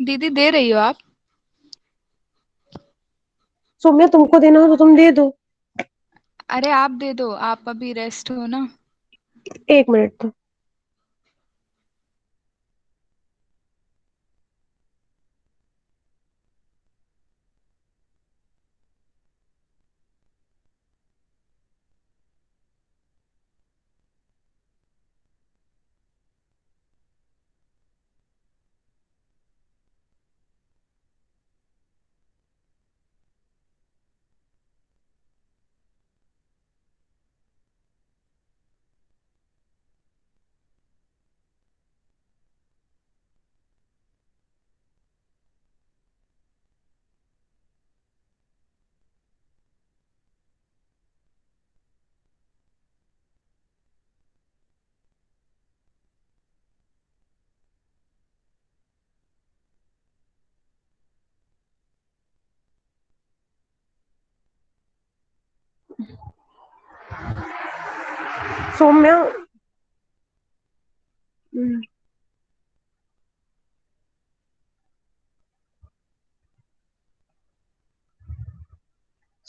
दीदी दे रही हो आप? सौम्या, तुमको देना हो तो तुम दे दो। अरे आप दे दो, आप अभी रेस्ट हो ना। 1 मिनट तो। Saumya. Hmm,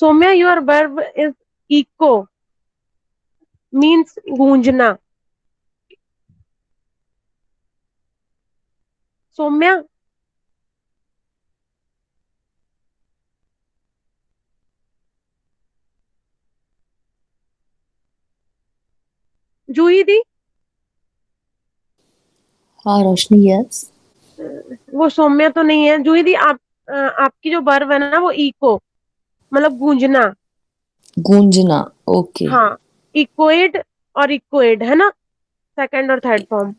Saumya, your verb is echo, means गूंजना। सौम्या। जूही दी। हाँ रोशनी, यस। वो सौम्या तो नहीं है जूही दी। आपकी जो वर्ब है ना वो इको, मतलब गूंजना। गूंजना। ओके। हाँ, इक्विड और इक्विड है ना, सेकंड और थर्ड फॉर्म।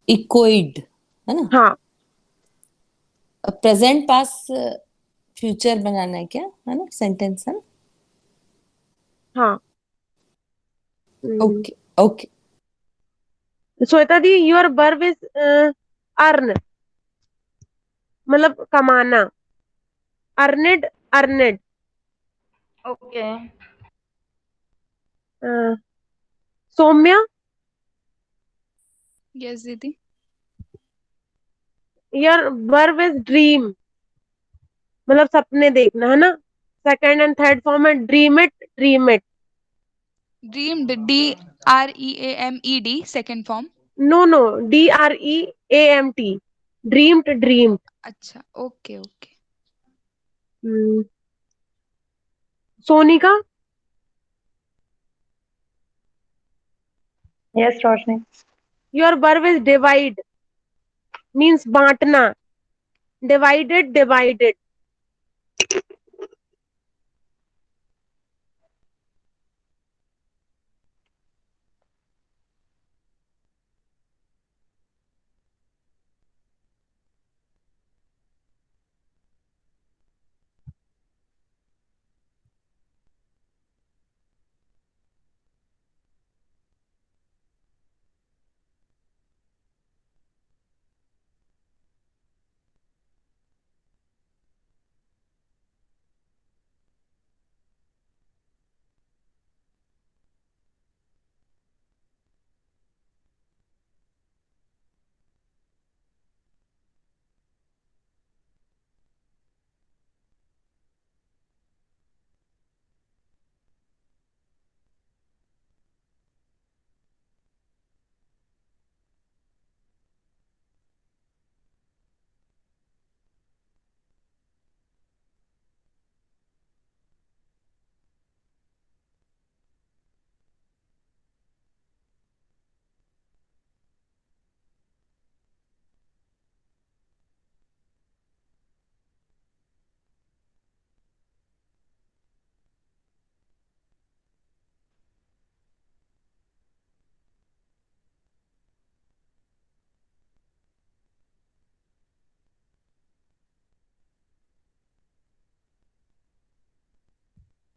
इक्विड है ना। हाँ प्रेजेंट पास फ्यूचर बनाना है क्या, है ना सेंटेंस, है ना। हाँ। Okay okay. श्वेता दी, योर वर्ब इज अर्न, मतलब कमाना। Earned, earned. Okay. Saumya, yes दीदी। योर वर्ब इज ड्रीम, मतलब सपने देखना है ना, सेकंड एंड थर्ड फॉर्म है dreamt, dreamt. Dreamed, DREAMED, second form. No no, DREAMT, dreamed, dreamed. अच्छा, okay okay. Sonika, yes Roshni. Your verb is divide, means बांटना। Divided, divided.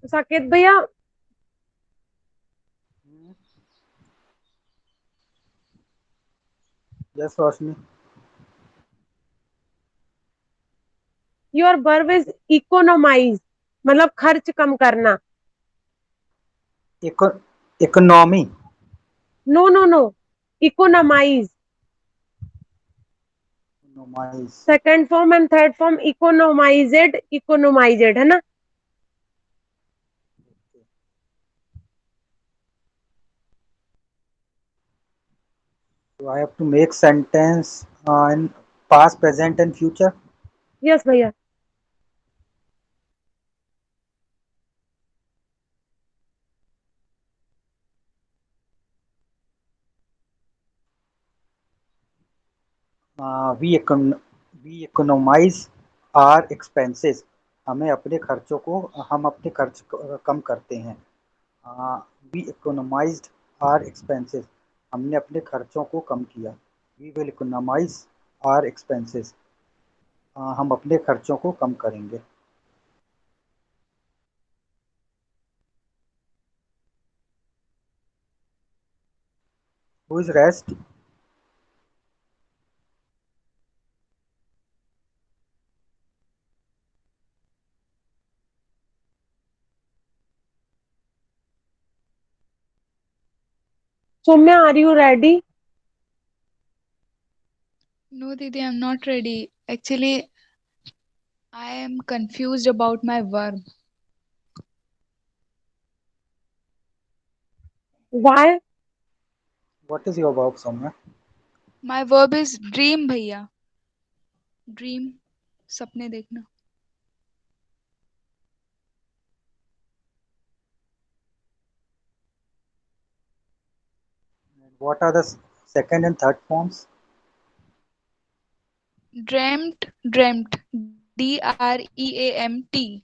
Saket भैया, yes Roshni. Your verb is economize, मतलब खर्च कम करना। Echo economy. No no no, economize. Economize. Second form and third form economized, economized है ना। So I have to make sentence in past, present and future. Yes भैया। We economize our expenses. हम अपने खर्च कम करते हैं। We economized our expenses. हमने अपने खर्चों को कम किया। We will economize our expenses. हम अपने खर्चों को कम करेंगे। Who is rest? Saumya, are you ready? No, Didi, I'm not ready. Actually, I am confused about my verb. Why? What is your verb, Soumya? My verb is dream, भैया. Dream, सपने देखना. What are the second and third forms? Dreamt, dreamt. DREAMT.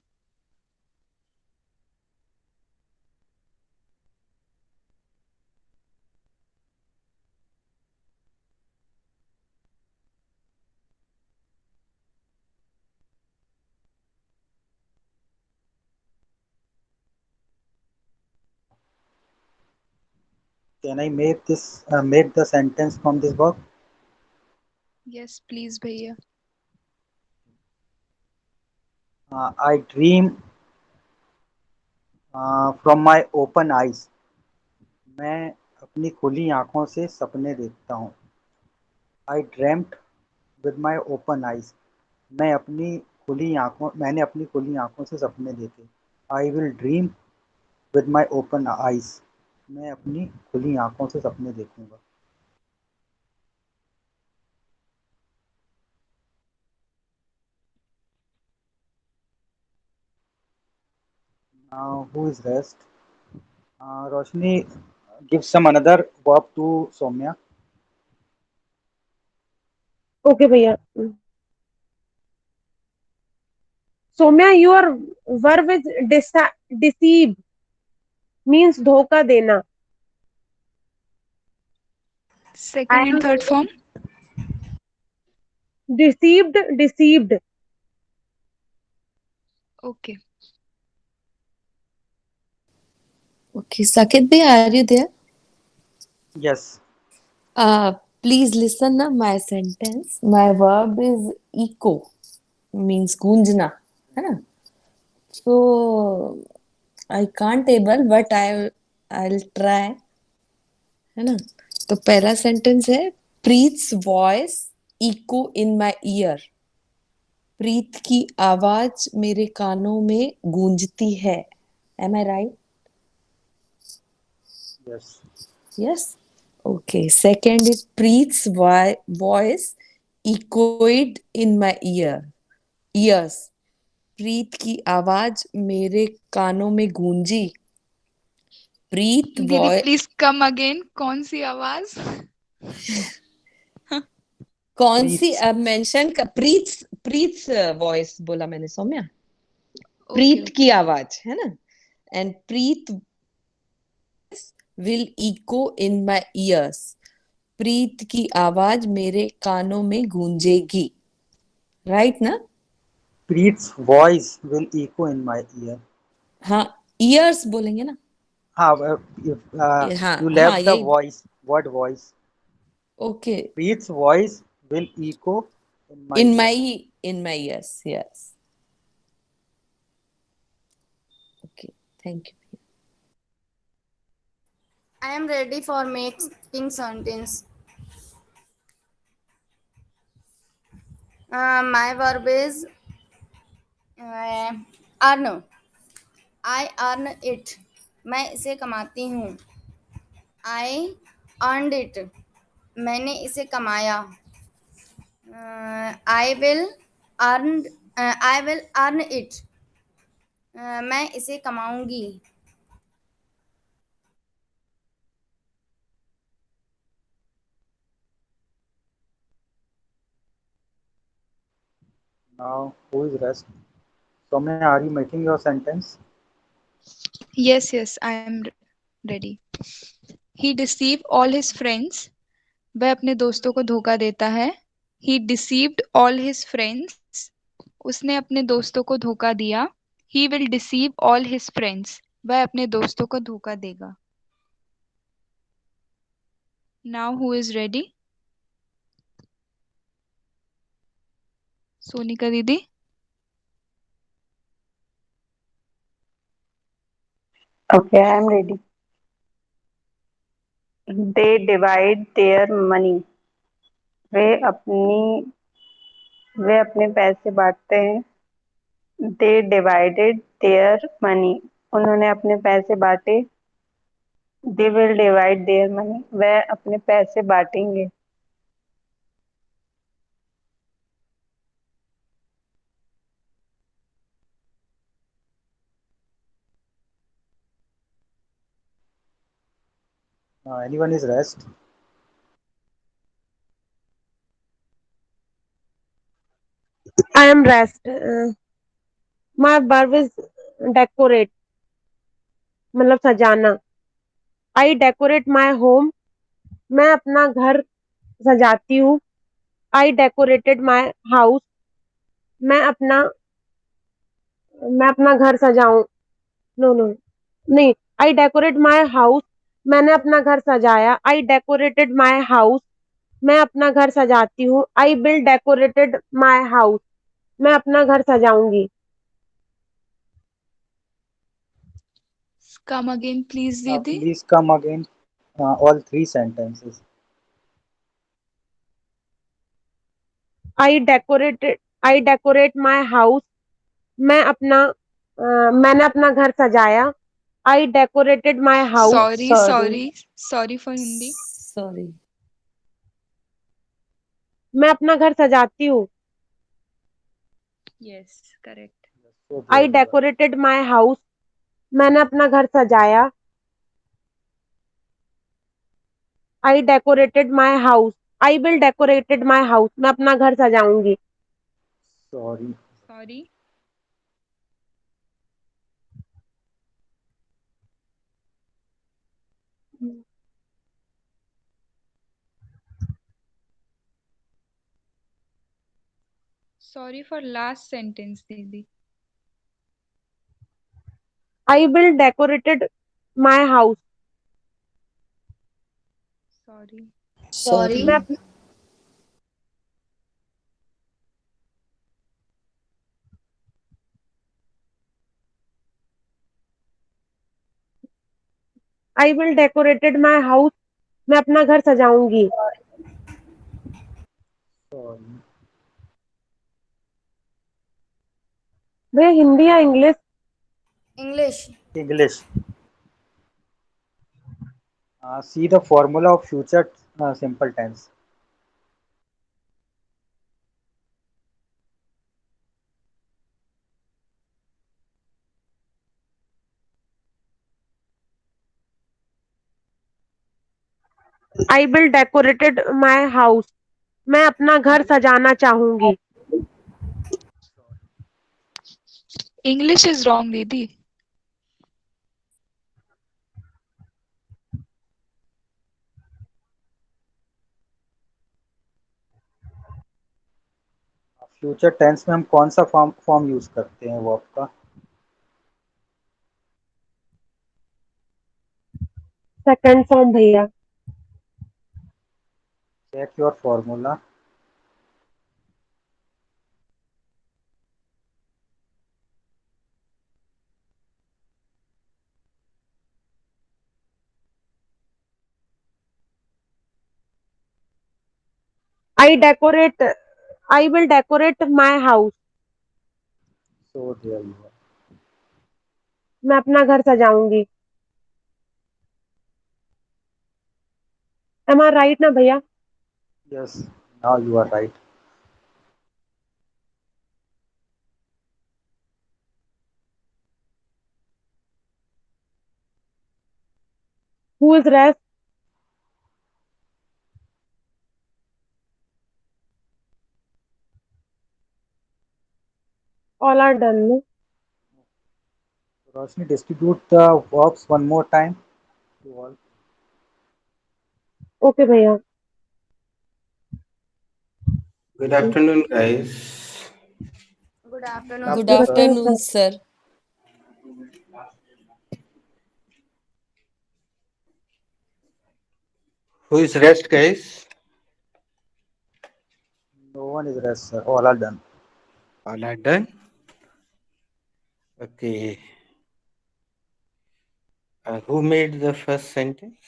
Can I make the sentence from this verb? Yes, please, भैया. I dream from my open eyes. मैं अपनी खुली आंखों से सपने देखता हूँ। I dreamt with my open eyes. मैंने अपनी खुली आंखों से सपने देखे। I will dream with my open eyes. मैं अपनी खुली आंखों से सपने देखूंगा। Now who is rest? Roshni, give some another verb to Soumya. Okay भैया। Soumya, your verb is deceive, means धोखा देना। Second I and am third form. Deceived, deceived. Okay. Okay, Sakit bhai, are you there? Yes. Please listen na my sentence. My verb is echo, means गूंजना, है ना? So I can't able, but I'll try, है ना? तो पहला sentence है प्रीत's voice eco in my year. प्रीत की आवाज मेरे कानों में गूंजती है। Am I right? Yes. Yes. Okay. Second is Preet's voice echoed in my ears. प्रीत की आवाज मेरे कानों में गूंजी। प्रीत दीदी वॉइस प्लीज कम अगेन. कौन सी आवाज? कौन सी Preet's. अब मेंशन कर प्रीत्स वॉइस बोला मैंने सौम्या। ओके प्रीत की आवाज है ना। And Preet will echo in my ears. Preet की आवाज मेरे कानों में गूंजेगी। राइट ना। Preet's voice will echo in my ear. हाँ ईयर्स बोलेंगे ना। हाँ You हाँ left the यही। voice. What voice? Okay. Preet's voice will echo in my in ear. My years yes. Okay thank you. I am ready for making sentence. My verb is earn. I earn it. मैं इसे कमाती हूँ. I earned it. मैंने इसे कमाया. I will earn. I will earn it. मैं इसे कमाऊंगी. Now, who is rest? Soumya, are you making your sentence? Yes, I am ready. He deceived all his friends. वह अपने दोस्तों को धोखा देता है. He deceived all his friends. उसने अपने दोस्तों को धोखा दिया. He will deceive all his friends. वह अपने दोस्तों को धोखा देगा. Now who is ready? Sonika दीदी. Okay, I am ready. They divide their money. वे अपने पैसे बांटते हैं. They divided their money. उन्होंने अपने पैसे बांटे. They will divide their money. वह अपने पैसे बांटेंगे. Anyone is rest? I am rest. My verb is decorate. मतलब सजाना. I decorate my home. मैं अपना घर सजाती हूँ. I decorated my house. मैं अपना घर सजाऊं. नो नो नहीं. I decorate my house. मैंने अपना घर सजाया. I decorated my house. मैं अपना घर सजाती हूँ. I will decorated my house. मैं अपना घर सजाऊंगी. Come again, please, दीदी. Please come again. All three sentences. I decorate my house. मैंने अपना घर सजाया. I decorated my house. Sorry for Hindi. Sorry. मैं अपना घर सजाती हूँ. Yes, correct. So I there you are. decorated my house. मैंने अपना घर सजाया. I decorated my house. I will decorated my house. मैं अपना घर सजाऊंगी. Sorry. Sorry for last sentence, दीदी. I will decorated my house. Sorry. Sorry. मैं अपना I will decorated my house. मैं अपना घर सजाऊंगी. Sorry. भैया हिंदी या English? English. English. See the formula of future simple tense. I will decorated my house. मैं अपना घर सजाना चाहूंगी. English is wrong, दीदी. फ्यूचर टेंस में हम कौन सा फॉर्म यूज करते हैं वर्ब का? सेकंड फॉर्म भैया. Check your formula. I decorate I will decorate my house. So there you are. मैं अपना घर सजाऊंगी. Am I right ना भैया? Yes, now you are right. Who is rest? All are done. No? Roshni, distribute the verbs one more time to all. Okay भैया. Good afternoon, guys. Good afternoon, Good Good sir. afternoon, afternoon, sir. sir. Who is rest, guys? No one is rest, sir. All are done. All are done. Okay. Who made the first sentence?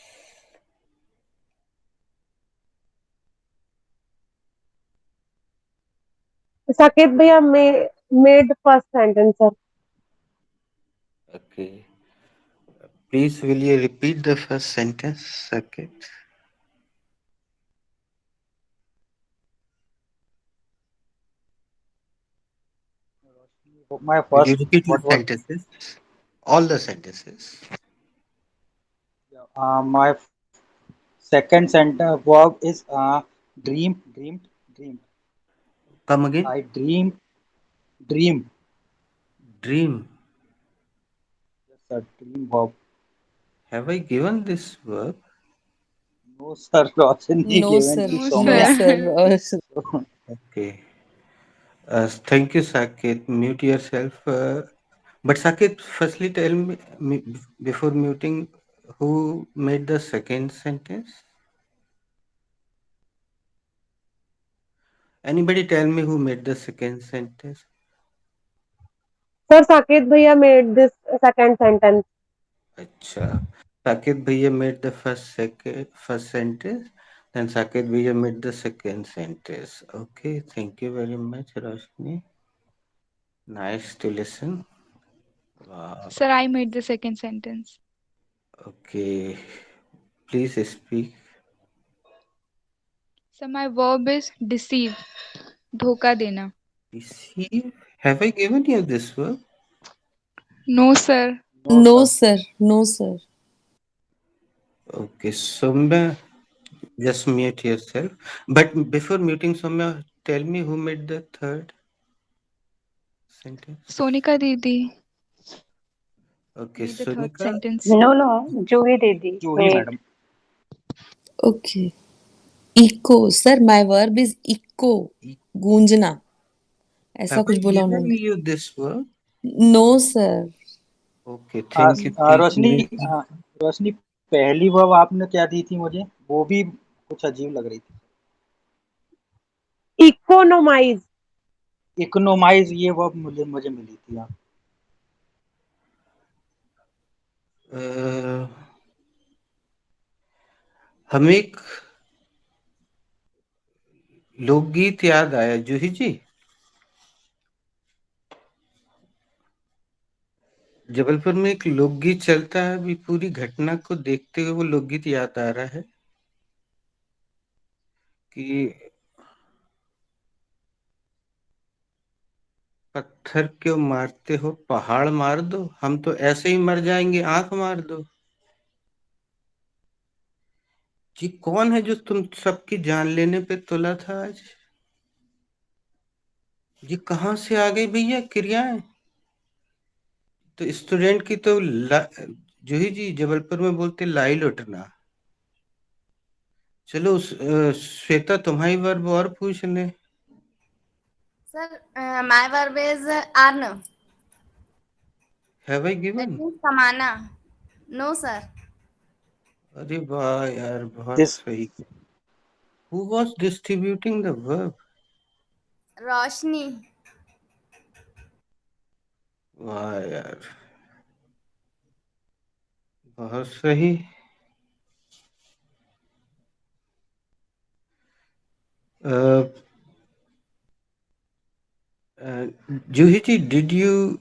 Saket भैया made first sentence, sir. Okay. Please, will you repeat the first sentence, Saket? My Will you first, repeat the what was, sentences? All the sentences. my second sentence verb is dreamed. Come again. I dream. Dream. Yes, sir, dream verb. Have I given this verb? No, sir, Roshni No, given sir. to No, No, Soumya. sir. sir. Okay. Thank you, Saket. Mute yourself. But Saket, firstly tell me before muting, who made the second sentence? Anybody tell me who made the second sentence? Sir, Saket भैया made this second sentence. Acha. Saket Bhaiya made the first sentence, then Saket Bhaiya made the second sentence. Okay, thank you very much, Roshni. Nice to listen. Wow. Sir, I made the second sentence. Okay, please speak. So my verb is deceive. धोखा देना. Deceive. Have I given you this verb? No, sir. No, No, sir. sir. No, sir. Okay, Soumya, just mute yourself. But before muting Soumya, tell me who made the third sentence. Sonika Didi Okay, made the third Sonika. sentence. No, Juhi Didi Juhi, made. madam. Okay. Echo. Sir, my verb is echo. गूंजना. ऐसा Have I कुछ बोला given उन्होंने. you this verb? No, sir. Okay, thank you. Please Roshni, mute. रोशनी, पहली verb आपने क्या दी थी मुझे? वो भी कुछ अजीब लग रही थी. Economize. इकोनोमाइज ये वर्ब मुझे मिली थी. हाँ. हमें एक लोकगीत याद आया जूही जी. जबलपुर में एक लोकगीत चलता है, अभी पूरी घटना को देखते हुए वो लोकगीत याद आ रहा है कि पत्थर क्यों मारते हो, पहाड़ मार दो, हम तो ऐसे ही मर जाएंगे, आंख मार दो. ये कौन है जो तुम सबकी जान लेने पे तुला था आज? ये कहाँ से आ गई भैया क्रियाएं? तो स्टूडेंट की तो जूही जी जबलपुर में बोलते लाई लुटना. चलो श्वेता तुम्हारी वर्ब और पूछ ले. Sir, my verb is earn. Have I That given? means कमाना. No, sir. अरे वाह यार, बहुत दिस सही. Who was distributing the verb? Roshni. वाह यार, बहुत सही. Juhi ji, did you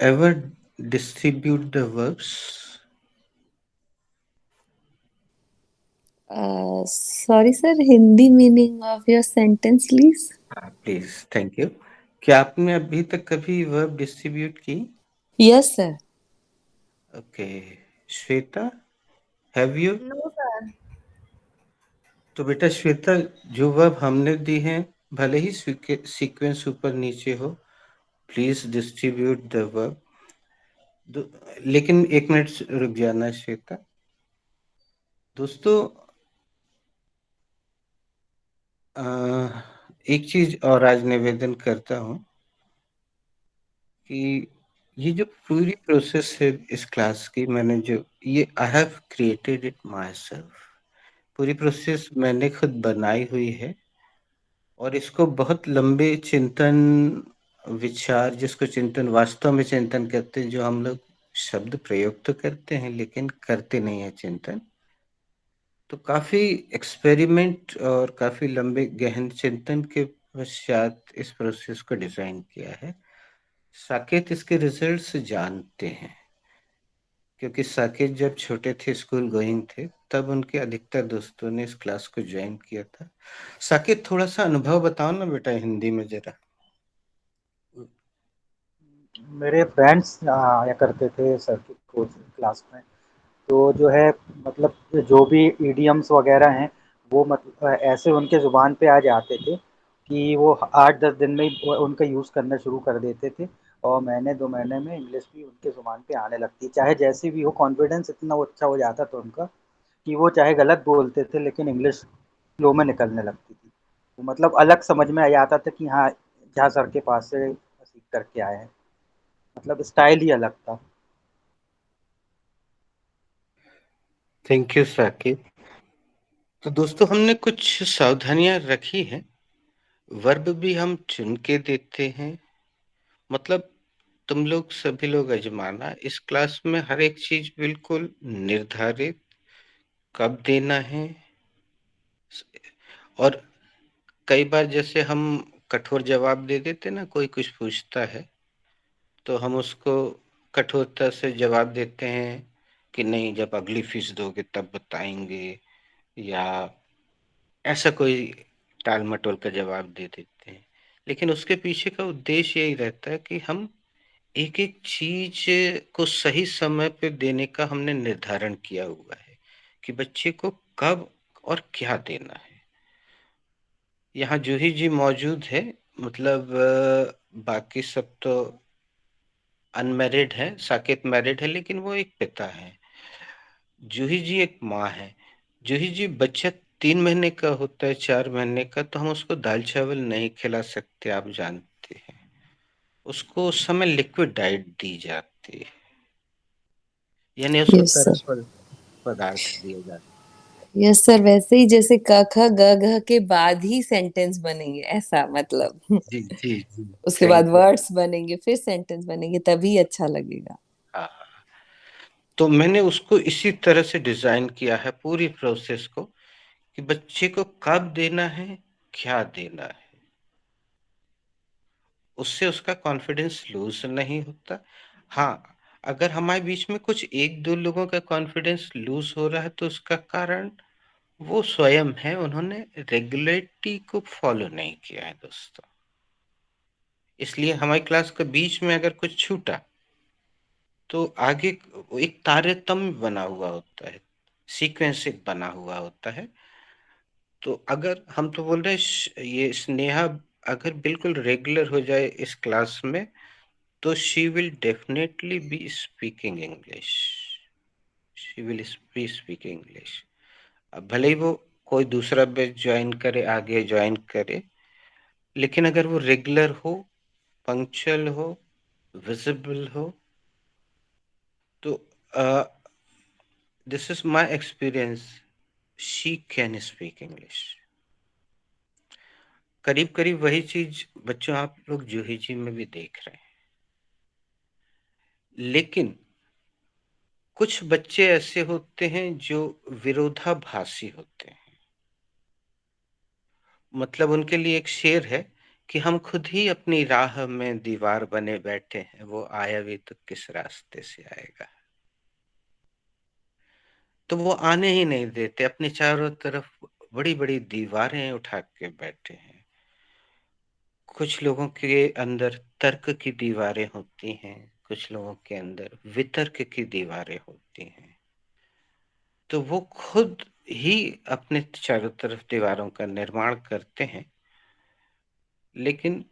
ever distribute the verbs? Sorry sir, Hindi meaning of your sentence please. Please, thank you. क्या आपने अभी तक कभी वर्ब डिस्ट्रीब्यूट की? Yes sir. Okay, Shweta, have you? No sir. तो बेटा श्वेता, जो वर्ब हमने दी हैं, भले ही सीक्वेंस ऊपर नीचे हो, प्लीज डिस्ट्रीब्यूट द वर्ब। लेकिन 1 मिनट रुक जाना श्वेता। दोस्तों, एक चीज और आज निवेदन करता हूं कि ये जो पूरी प्रोसेस है इस क्लास की, मैंने जो ये I have created it my self. पूरी प्रोसेस मैंने खुद बनाई हुई है और इसको बहुत लंबे चिंतन विचार, जिसको चिंतन वास्तव में चिंतन कहते हैं, जो हम लोग शब्द प्रयोग तो करते हैं लेकिन करते नहीं है चिंतन, तो काफी एक्सपेरिमेंट और काफी लंबे गहन चिंतन के पश्चात इस प्रोसेस को डिजाइन किया है। साकेत इसके रिजल्ट्स जानते हैं, क्योंकि साकेत जब छोटे थे, स्कूल गोइंग थे, तब उनके अधिकतर दोस्तों ने इस क्लास को ज्वाइन किया था। साकेत, थोड़ा सा अनुभव बताओ ना बेटा हिंदी में जरा। मेरे फ्रेंड्स आया करते थे सर की कोचिंग क्लास में, तो जो है मतलब जो भी इडियम्स वगैरह हैं वो मतलब ऐसे उनके ज़ुबान पे आ जाते थे कि वो 8-10 दिन में ही उनका यूज़ करना शुरू कर देते थे, और महीने 2 महीने में इंग्लिश भी उनके ज़ुबान पे आने लगती। चाहे जैसी भी हो, कॉन्फिडेंस इतना वो अच्छा हो जाता था उनका कि वो चाहे गलत बोलते थे लेकिन इंग्लिश फ्लो में निकलने लगती थी। तो मतलब अलग समझ में आ जाता था कि हाँ, झा सर के पास से सीख कर के आए हैं, मतलब स्टाइल ही अलग था। Thank you Saqib. तो दोस्तों, हमने कुछ सावधानियां रखी हैं। वर्ब भी हम चुन के देते हैं, मतलब तुम लोग सभी लोग आजमाना। इस क्लास में हर एक चीज बिल्कुल निर्धारित, कब देना है। और कई बार जैसे हम कठोर जवाब दे देते ना, कोई कुछ पूछता है तो हम उसको कठोरता से जवाब देते हैं कि नहीं, जब अगली फीस दोगे तब बताएंगे, या ऐसा कोई टाल मटोल का जवाब दे देते हैं। लेकिन उसके पीछे का उद्देश्य यही रहता है कि हम एक एक चीज को सही समय पे देने का हमने निर्धारण किया हुआ है कि बच्चे को कब और क्या देना है। यहाँ जूही जी मौजूद है, मतलब बाकी सब तो अनमैरिड है। साकेत मैरिड है, लेकिन वो एक पिता है। जूही जी एक माँ है। जूही जी, बच्चा 3 महीने का होता है, 4 महीने का, तो हम उसको दाल चावल नहीं खिला सकते, आप जानते हैं। उसको उस समय लिक्विड डाइट दी जाती है, यानी उसको Yes sir. तरल पदार्थ दिए जाते यस सर, वैसे ही जैसे क ख ग घ के बाद ही सेंटेंस बनेंगे, ऐसा मतलब। हैं। जी जी जी, उसके बाद थैंक यू। वर्ड्स बनेंगे, फिर सेंटेंस बनेंगे, तभी अच्छा लगेगा। हाँ, तो मैंने उसको इसी तरह से डिजाइन किया है पूरी प्रोसेस को, कि बच्चे को कब देना है, क्या देना है। उससे उसका कॉन्फिडेंस लूज नहीं होता। हाँ, अगर हमारे बीच में कुछ 1-2 लोगों का कॉन्फिडेंस लूज हो रहा है तो उसका कारण वो स्वयं है, उन्होंने रेगुलेटरी को फॉलो नहीं किया है दोस्तों। इसलिए हमारी क्लास के बीच में अगर कुछ छूटा तो आगे एक तारतम्य बना हुआ होता है, सीक्वेंस एक बना हुआ होता है। तो अगर हम तो बोल रहे हैं ये स्नेहा अगर बिल्कुल रेगुलर हो जाए इस क्लास में, तो she will definitely be speaking English. She will be speaking English. अब भले ही वो कोई दूसरा बैच ज्वाइन करे, आगे ज्वाइन करे, लेकिन अगर वो रेगुलर हो, पंक्चुअल हो, विजिबल हो, तो this is my experience, she can speak English. करीब करीब वही चीज बच्चों आप लोग जूही जी में भी देख रहे हैं। लेकिन कुछ बच्चे ऐसे होते हैं जो विरोधाभासी होते हैं। मतलब उनके लिए एक शेर है कि हम खुद ही अपनी राह में दीवार बने बैठे हैं, वो आया भी तो किस रास्ते से आएगा। तो वो आने ही नहीं देते, अपनी चारों तरफ बड़ी बड़ी दीवारें उठा के बैठे हैं। कुछ लोगों के अंदर तर्क की दीवारें होती हैं, कुछ लोगों के अंदर वितर्क की दीवारें होती हैं। तो वो खुद ही अपने चारों तरफ दीवारों का निर्माण करते हैं। लेकिन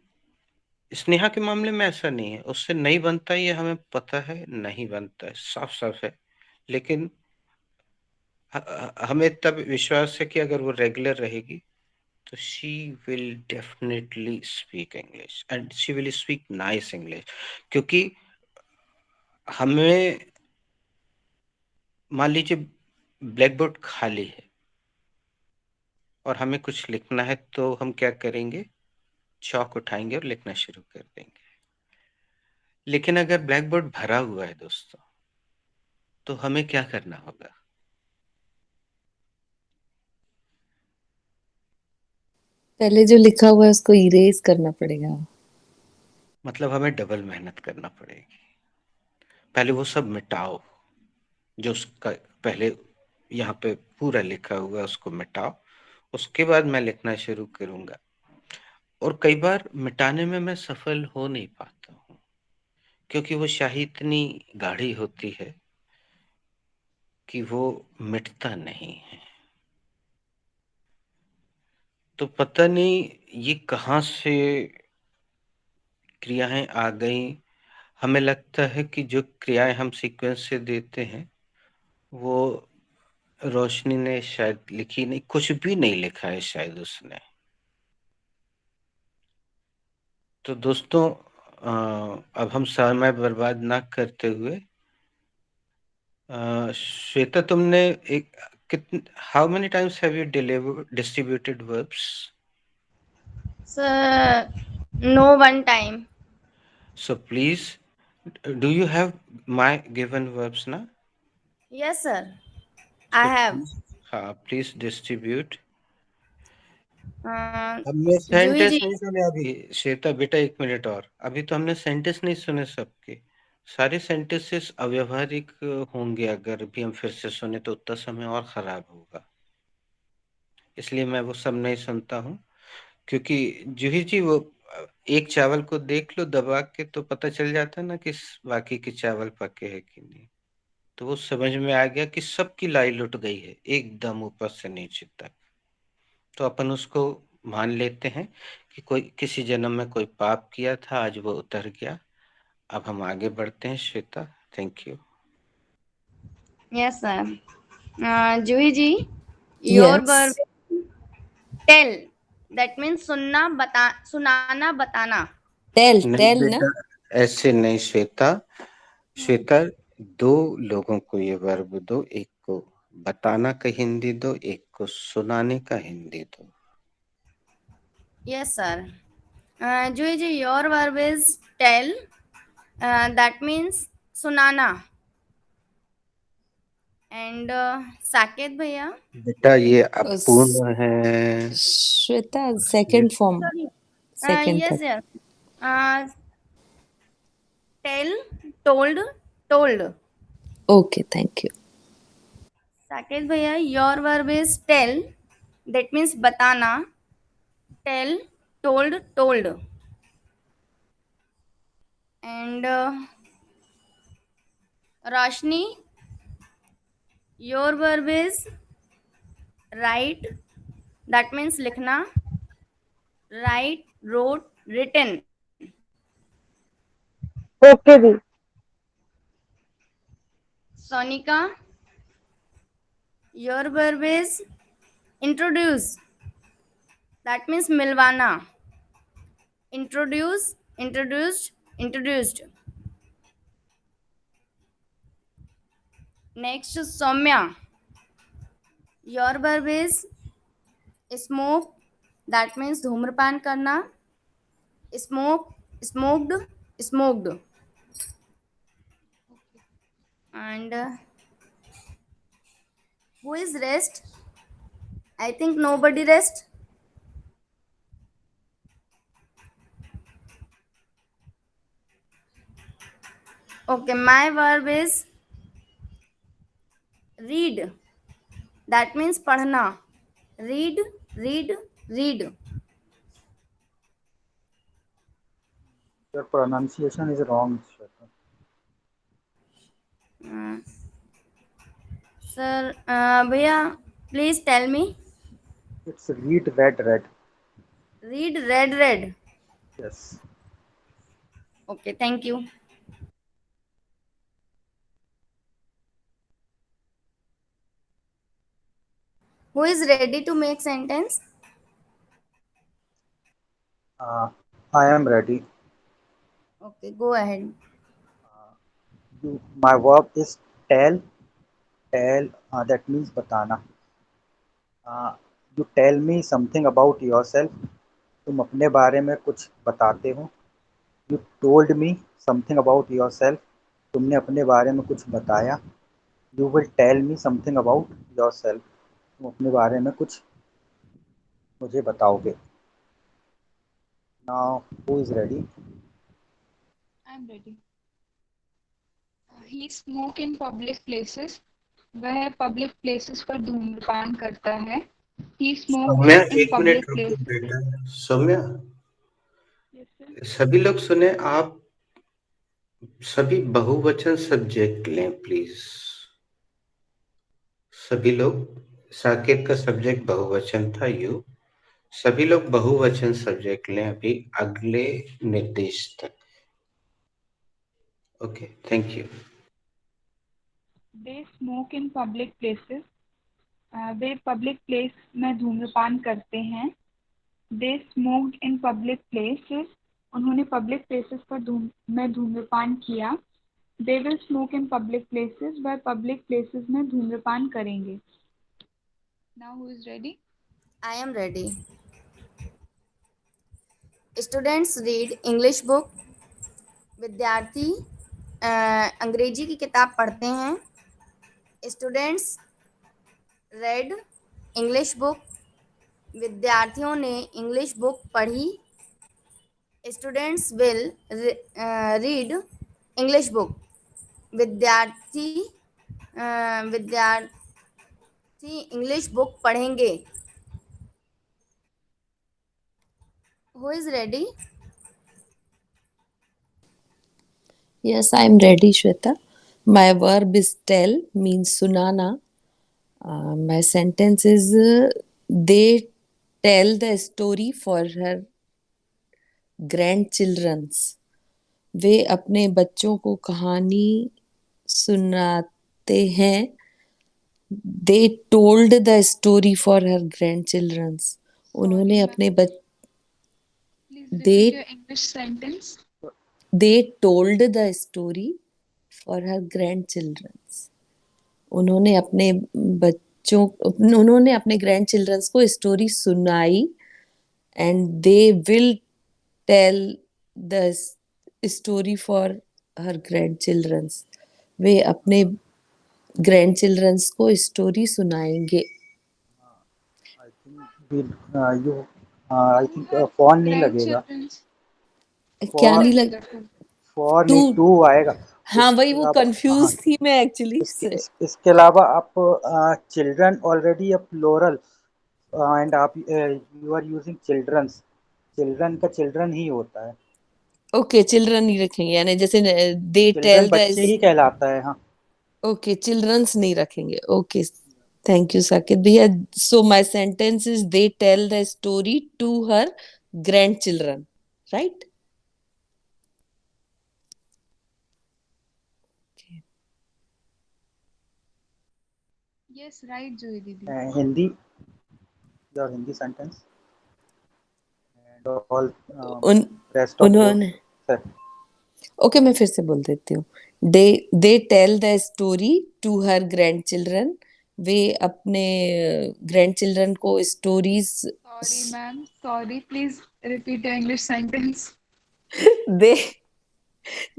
स्नेहा के मामले में ऐसा नहीं है, उससे नहीं बनता, ये हमें पता है, नहीं बनता है, साफ साफ है। लेकिन हमें तब विश्वास है कि अगर वो रेगुलर रहेगी तो she will definitely speak English and she will speak nice English. क्योंकि हमें, मान लीजिए ब्लैक बोर्ड खाली है और हमें कुछ लिखना है, तो हम क्या करेंगे? चौक उठाएंगे और लिखना शुरू कर देंगे। लेकिन अगर ब्लैक बोर्ड भरा हुआ है दोस्तों, तो हमें क्या करना होगा? पहले जो लिखा हुआ है उसको इरेज करना पड़ेगा। मतलब हमें डबल मेहनत करना पड़ेगी। पहले वो सब मिटाओ जो उसका पहले यहाँ पे पूरा लिखा हुआ है, उसको मिटाओ, उसके बाद मैं लिखना शुरू करूंगा। और कई बार मिटाने में मैं सफल हो नहीं पाता हूँ, क्योंकि वो शाही इतनी गाढ़ी होती है कि वो मिटता नहीं है। तो पता नहीं ये कहाँ से क्रियाएं आ गई। हमें लगता है कि जो क्रियाएं हम सीक्वेंस से देते हैं वो रोशनी ने शायद लिखी नहीं, कुछ भी नहीं लिखा है शायद उसने। तो दोस्तों अब हम समय बर्बाद ना करते हुए, श्वेता तुमने एक कितने, how many times have you distributed verbs? Sir, no one time. So please, do you have my given verbs ना? Yes, sir. I So have. please, हाँ प्लीज डिस्ट्रीब्यूट। Uh, हमने Juhi सेंटेंस ji. नहीं सुने अभी। श्वेता बेटा एक minute और, अभी तो हमने सेंटेंस नहीं सुने सबके। सारे सेंटेंसेस अव्यवहारिक होंगे, अगर भी हम फिर से सुने तो उतना समय और खराब होगा। इसलिए मैं वो सब नहीं सुनता हूँ। क्योंकि जूही जी वो एक चावल को देख लो दबा के तो पता चल जाता है ना कि बाकी के चावल पके हैं कि नहीं। तो वो समझ में आ गया कि सबकी लाई लुट गई है एकदम ऊपर से नीचे तक। तो अपन उसको मान लेते हैं कि कोई किसी जन्म में कोई पाप किया था, आज वो उतर गया। अब हम आगे बढ़ते हैं Shweta, thank you. Yes, sir. Juhi ji, your verb yes, is tell. That means सुनाना बताना. टेल नहीं टेल ना। बेटा, ऐसे नहीं श्वेता। श्वेता, दो लोगों को ये वर्ब दो, एक को बताना का हिंदी दो, एक को सुनाने का हिंदी दो। Yes, sir. Juhi ji, your verb is tell. That means सुनाना. And Saket bhaiya. बेटा ये उस अपूर्ण है। Shweta second form, Sorry. Second Yes, third. yes. Uh, tell, told, told. Okay, thank you. Saket bhaiya, your verb is tell. That means बताना. Tell, told, told. And Rashni, your verb is write. That means लिखना. Write, wrote, written. Okay the. Sonika, your verb is introduce. That means मिलवाना. Introduce, introduced, introduced. Next, Soumya. Your verb is smoke. That means धूम्रपान करना. Smoke, smoked, smoked. And who is rest? I think nobody rest. Okay, my verb is read. That means पढ़ना. Read, read, read. Your pronunciation is wrong, Shweta. Sir, भैया, please tell me. It's read, read, read. Read, read, read. Yes. Okay, thank you. Who is ready to make sentence? I am ready. Okay, go ahead. My verb is tell. Tell, that means बताना. You tell me something about yourself. तुम अपने बारे में कुछ बताते हो. You told me something about yourself. तुमने अपने बारे में कुछ बताया. You will tell me something about yourself. तुम अपने बारे में कुछ मुझे बताओगे. Now, who is ready? I'm ready. He smoke in public places. वह पब्लिक प्लेसेस पर धूम्रपान करता है. He smoked सौम्या in एक मिनट public रुको places. बेटा. Saumya, Yes, sir. सभी लोग सुने. आप सभी बहुवचन सब्जेक्ट लें प्लीज. सभी लोग. साकेत का सब्जेक्ट बहुवचन था. यू सभी लोग बहुवचन सब्जेक्ट लें अभी अगले निर्देश तक. Okay, thank you. They smoke in public places. Way public place में धूम्रपान करते हैं. They smoked in public places. उन्होंने पब्लिक प्लेसेस पर धूम्रपान किया. They will smoke in public places. वह पब्लिक प्लेसेस में धूम्रपान करेंगे. Now who is ready? I am ready. Students read English book. विद्यार्थी अंग्रेजी की किताब पढ़ते हैं. Students read English book. विद्यार्थियों ने इंग्लिश बुक पढ़ी. Students will read English book. विद्यार्थी इंग्लिश बुक पढ़ेंगे. Who is ready? Yes, I'm ready, Shweta. My verb is tell, means sunana. My sentence is they tell the story for her grandchildrens. वे अपने बच्चों को कहानी सुनाते हैं. They told the story for her grandchildrens. उन्होंने Sorry, अपने ma'am. Please repeat your they English sentence. told the story for her grandchildrens. उन्होंने अपने बच्चों उन्होंने अपने ग्रैंडचिल्ड्रंस को स्टोरी सुनाई. And they will tell the story for her grandchildrens. वे अपने ग्रैंडचिल्ड्रंस को स्टोरी सुनाएंगे. I think I think phone नहीं लगेगा. Grandchildren's. क्या फोन नहीं लग लगेगा टू. Phone to. नहीं टू आएगा. हाँ, वही इसके वो अलावा हाँ, कंफ्यूज थी मैं एक्चुअली से. इसके अलावा आप children already a plural and आप you are using childrens. Children का चिल्ड्रन ही होता है. ओके, चिल्ड्रन ही रखेंगे. यानी जैसे दे चिल्ड्रन टेल द. बच्चे ही कहलाता है. हाँ. ओके, चिल्ड्रंस नहीं रखेंगे. ओके, थैंक यू साकिब भैया. So my sentence is they tell the story to her grandchildren. Right. Yes, right, Joy दीदी. Hindi. Your Hindi sentence and all उन रेस्ट ऑफ बोथ. उन्होंने ओके, मैं फिर से बोल देती हूँ. They tell the story to her grandchildren. वे अपने ग्रैंड चिल्ड्रन को stories. Sorry, ma'am. Sorry. Please repeat your English sentence. They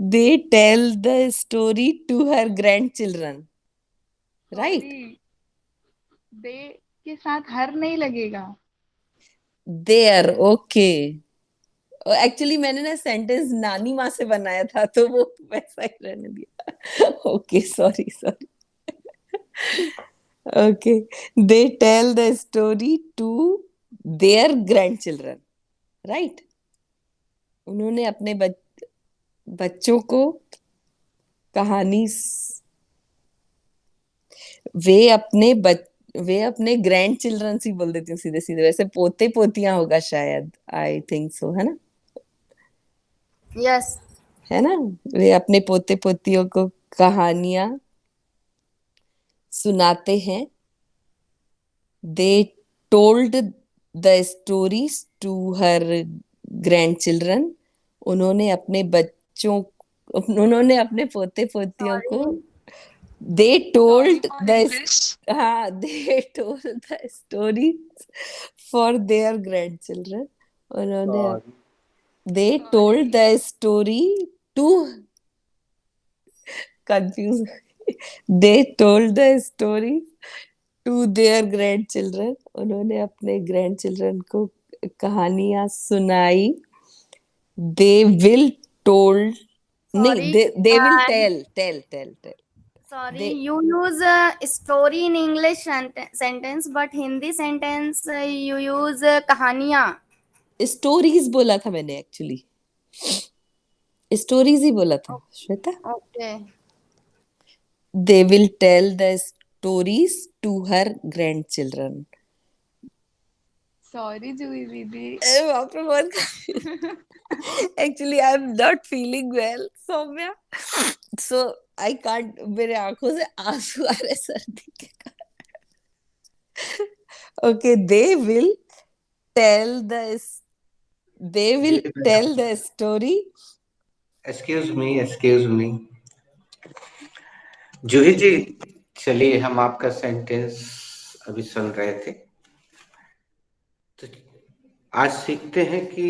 they tell the story to her grandchildren. Right. Sorry. दे के साथ हर नहीं लगेगा. देयर. ओके एक्चुअली मैंने ना sentence नानी माँ से बनाया था तो वो वैसा ही रहने दिया। Okay, sorry sorry. Okay, they tell the story to their grandchildren, right. उन्होंने अपने बच्चों को कहानी वे अपने ग्रैंड चिल्ड्रन ही बोल देती हूँ सीधे सीधे, वैसे पोते पोतियां होगा शायद, आई थिंक सो, है ना? यस। है ना? वे अपने पोते पोतियों को कहानियां सुनाते हैं। They told the stories to her grandchildren. उन्होंने अपने पोते पोतियों को sorry. They told for the English. They told the story for their grandchildren. उन्होंने they told the story to confuse they told the story to their grandchildren. उन्होंने अपने grandchildren को कहानियां सुनाई। दे विल टोल्ड नहीं, sorry. They will tell Sorry, they you use story in English sentence, but Hindi sentence you use कहानियाँ. Stories बोला था मैंने, एक्चुअली स्टोरीज ही बोला था Shweta. Okay. They will tell the stories to her grandchildren. Sorry, Juhi दीदी. बाप रे, बहुत actually I am not feeling well Soumya, so I can't, मेरे आंखों से आंसू आ रहे सर्दी के कारण। Okay, tell the they will tell the story. Excuse me Juhi ji, चलिए हम आपका सेंटेंस अभी सुन रहे थे, तो आज सीखते हैं कि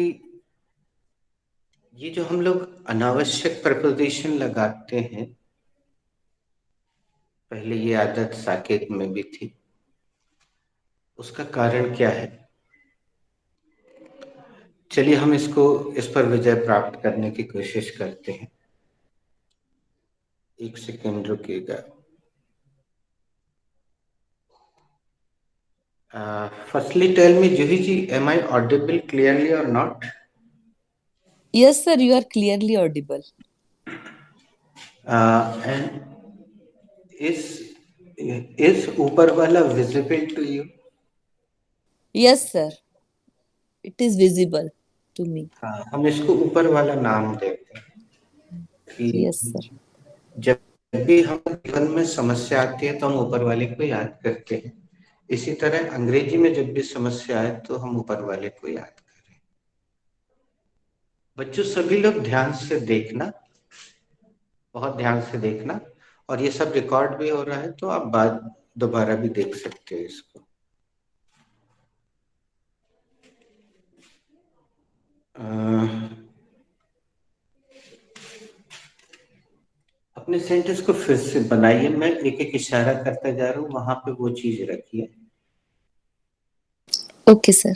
ये जो हम लोग अनावश्यक प्रपोजिशन लगाते हैं, पहले ये आदत साकेत में भी थी, उसका कारण क्या है। चलिए हम इस पर विजय प्राप्त करने की कोशिश करते हैं। एक सेकेंड रुकिएगा। Firstly tell me Juhi ji, am I audible clearly और not? Yes sir, you are clearly audible. And इस ऊपर वाला visible to you? Yes sir, it is visible to me. हाँ, हम इसको ऊपर वाला नाम देते हैं कि यस सर। जब भी हम जीवन में समस्या आती है तो हम ऊपर वाले को याद करते हैं। इसी तरह अंग्रेजी में जब भी समस्या आए तो हम ऊपर वाले को याद करें। बच्चों सभी लोग ध्यान से देखना, बहुत ध्यान से देखना, और ये सब रिकॉर्ड भी हो रहा है तो आप बाद दोबारा भी देख सकते हो इसको। अपने सेंटेंस को फिर से बनाइए, मैं एक एक इशारा करता जा रहा हूँ, वहां पे वो चीज रखिए। Okay sir.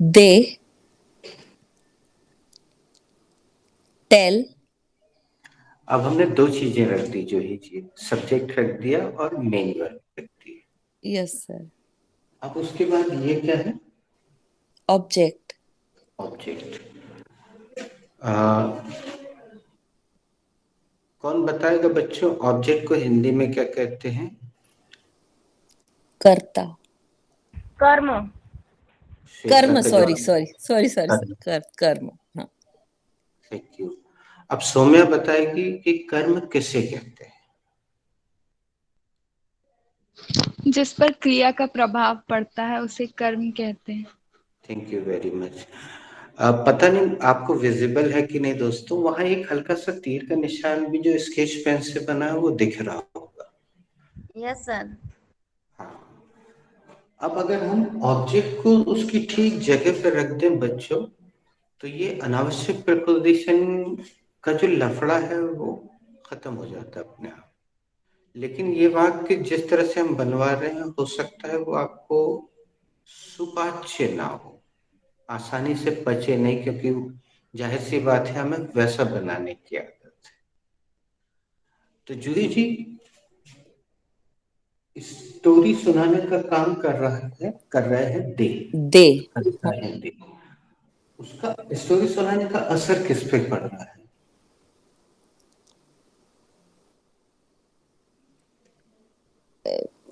They tell. अब हमने दो चीजें रख दी जो ही चीज, सब्जेक्ट रख दिया और मेन वर्ब रख दिया। Yes sir. अब उसके बाद ये क्या है? ऑब्जेक्ट। ऑब्जेक्ट। कौन बताएगा बच्चों, ऑब्जेक्ट को हिंदी में क्या कहते हैं? कर्ता। कर्म। कर्म, सॉरी कर्म। हाँ, थैंक यू। अब सौम्या बताएगी कि कर्म किसे कहते हैं? जिस पर क्रिया का प्रभाव पड़ता है उसे कर्म कहते हैं। Thank you very much. पता नहीं आपको विजिबल है कि नहीं दोस्तों, वहां एक हल्का सा तीर का निशान भी जो स्केच पेन से बना है वो दिख रहा होगा। Yes sir. हाँ, अब अगर हम ऑब्जेक्ट को उसकी ठीक जगह पर रख दें बच्चों, तो ये अनावश्यक प्रपोजिशन का जो लफड़ा है वो खत्म हो जाता है अपने आप। लेकिन ये वाक्य जिस तरह से हम बनवा रहे हैं, हो सकता है वो आपको सुपाच्य ना हो, आसानी से पचे नहीं, क्योंकि जाहिर सी बात है हमें वैसा बनाने की आदत है। तो जूही जी स्टोरी सुनाने का काम कर रहे हैं दे। दे करता है दे। उसका स्टोरी सुनाने का असर किस पे पड़ रहा है?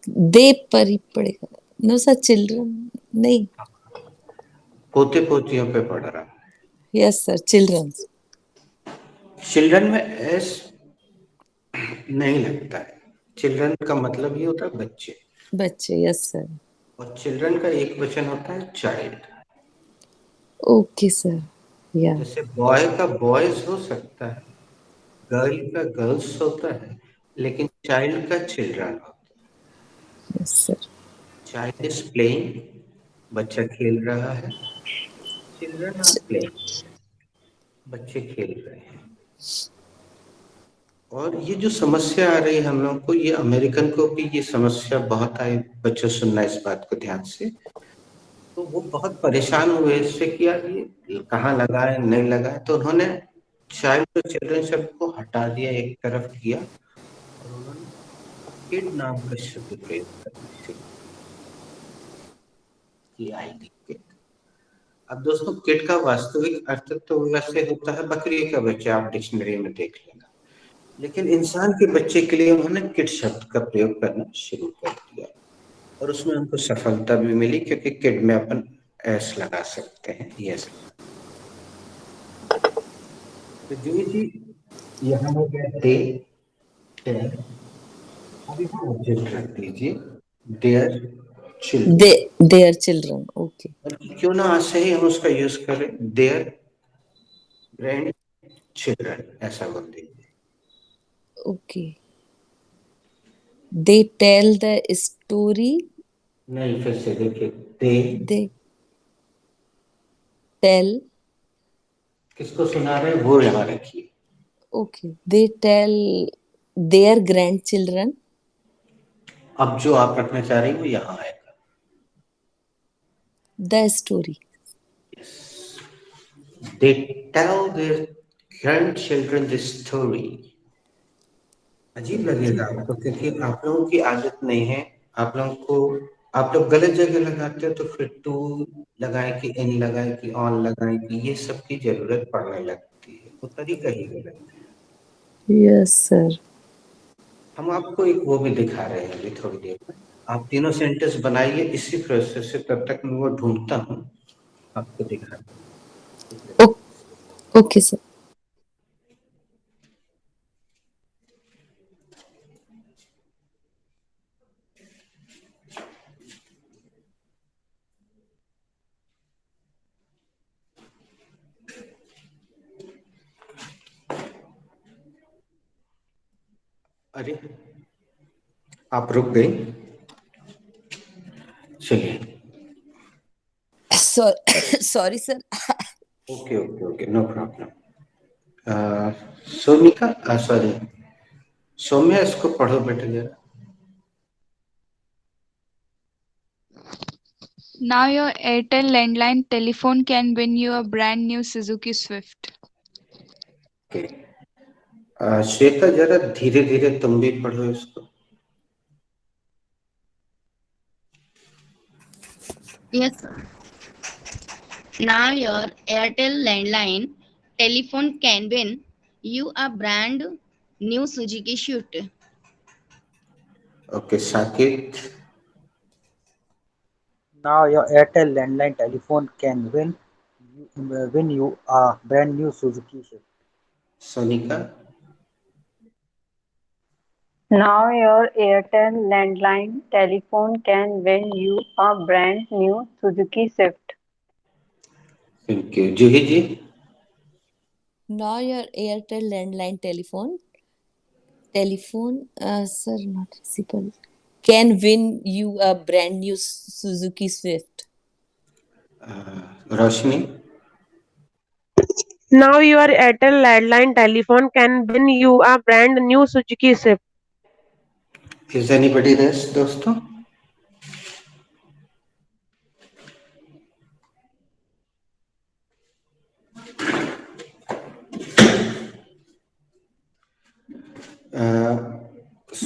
दे पर ही पड़ेगा। नो सर, चिल्ड्रन नहीं। पोते पोतियों पे पड़ रहा है। Yes sir, children. चिल्ड्रन में एस नहीं लगता है। चिल्ड्रन का मतलब ये होता है बच्चे। बच्चे, यस सर। और चिल्ड्रन का एक वचन होता है चाइल्ड। ओके सर, या जैसे बॉय का बॉयज हो सकता है, गर्ल का गर्ल्स होता है, लेकिन चाइल्ड का चिल्ड्रन होता है। Yes sir. Child is playing, बच्चा खेल रहा है। चिल्ड्रन आर प्लेइंग, बच्चे खेल रहे हैं। और ये जो समस्या आ रही है हम लोगों को, ये अमेरिकन को भी ये समस्या बहुत आई। बच्चों सुनना इस बात को ध्यान से, तो वो बहुत परेशान हुए इससे कि यार ये कहाँ लगाए नहीं लगाए, तो उन्होंने चाइल्ड और चिल्ड्रन शब्द को हटा दिया, एक तरफ किया, और उन्होंने किड नाम का शब्द प्रयोग करना शुरू किया। किड। अब दोस्तों, किड का वास्तविक अर्थ तो वैसे होता है बकरी का बच्चा, आप डिक्शनरी में देख लेना, लेकिन इंसान के बच्चे के लिए उन्होंने किड शब्द का प्रयोग करना शुरू कर दिया, और उसमें उनको सफलता भी मिली, क्योंकि किड में अपन एस लगा सकते हैं, यस। तो जूही जी यहाँ हो गया दे, अब यहाँ ऑब्जेक्ट रख दीजिए, their children. Their children, okay. और क्यों ना आज से ही हम उसका यूज करें, देयर ग्रैंड चिल्ड्रन, ऐसा बोल दीजिए। Okay. They tell the story. नहीं, फिर से देखिए, दे टेल। किसको सुना रहे हैं वो यहाँ रखिए। Okay, they tell their grandchildren. अब जो आप रखना चाह रही हैं वो यहाँ आएगा, the story. they tell their grandchildren the story। अजीब लगेगा आपको, क्योंकि आप लोगों की आदत नहीं है। आप लोगों को, आप लोग गलत जगह लगाते हो, तो फिर टू लगाए कि इन लगाए कि ऑन लगाए कि ये सब की जरूरत पड़ने लगती है, वो तरीका ही गलत है। Yes sir. हम आपको एक वो भी दिखा रहे हैं अभी थोड़ी देर में, आप तीनों सेंटेंस बनाइए इसी प्रोसेस से, तब तक मैं वो ढूंढता हूँ, आपको दिखा। Okay sir. अरे आप रुक गई, चलिए। Sorry sir. Okay okay okay, no problem. Sonika, sorry Saumya, इसको पढ़ो बेटा जरा। Now your Airtel landline telephone can win you a brand new Suzuki Swift. Okay, Shweta जरा धीरे धीरे तुम भी पढ़ो इसको। Yes, sir. Now your Airtel landline telephone can win you a brand new Suzuki Swift. Okay Saket. Now your Airtel landline telephone can win you a brand new Suzuki Swift. Sonika. Now your Airtel landline telephone can win you a brand new Suzuki Swift. Thank you. Juhi ji. Now your Airtel landline telephone, sir, not visible, can win you a brand new Suzuki Swift. Roshni. Now your Airtel landline telephone can win you a brand new Suzuki Swift. Is anybody rest दोस्तों?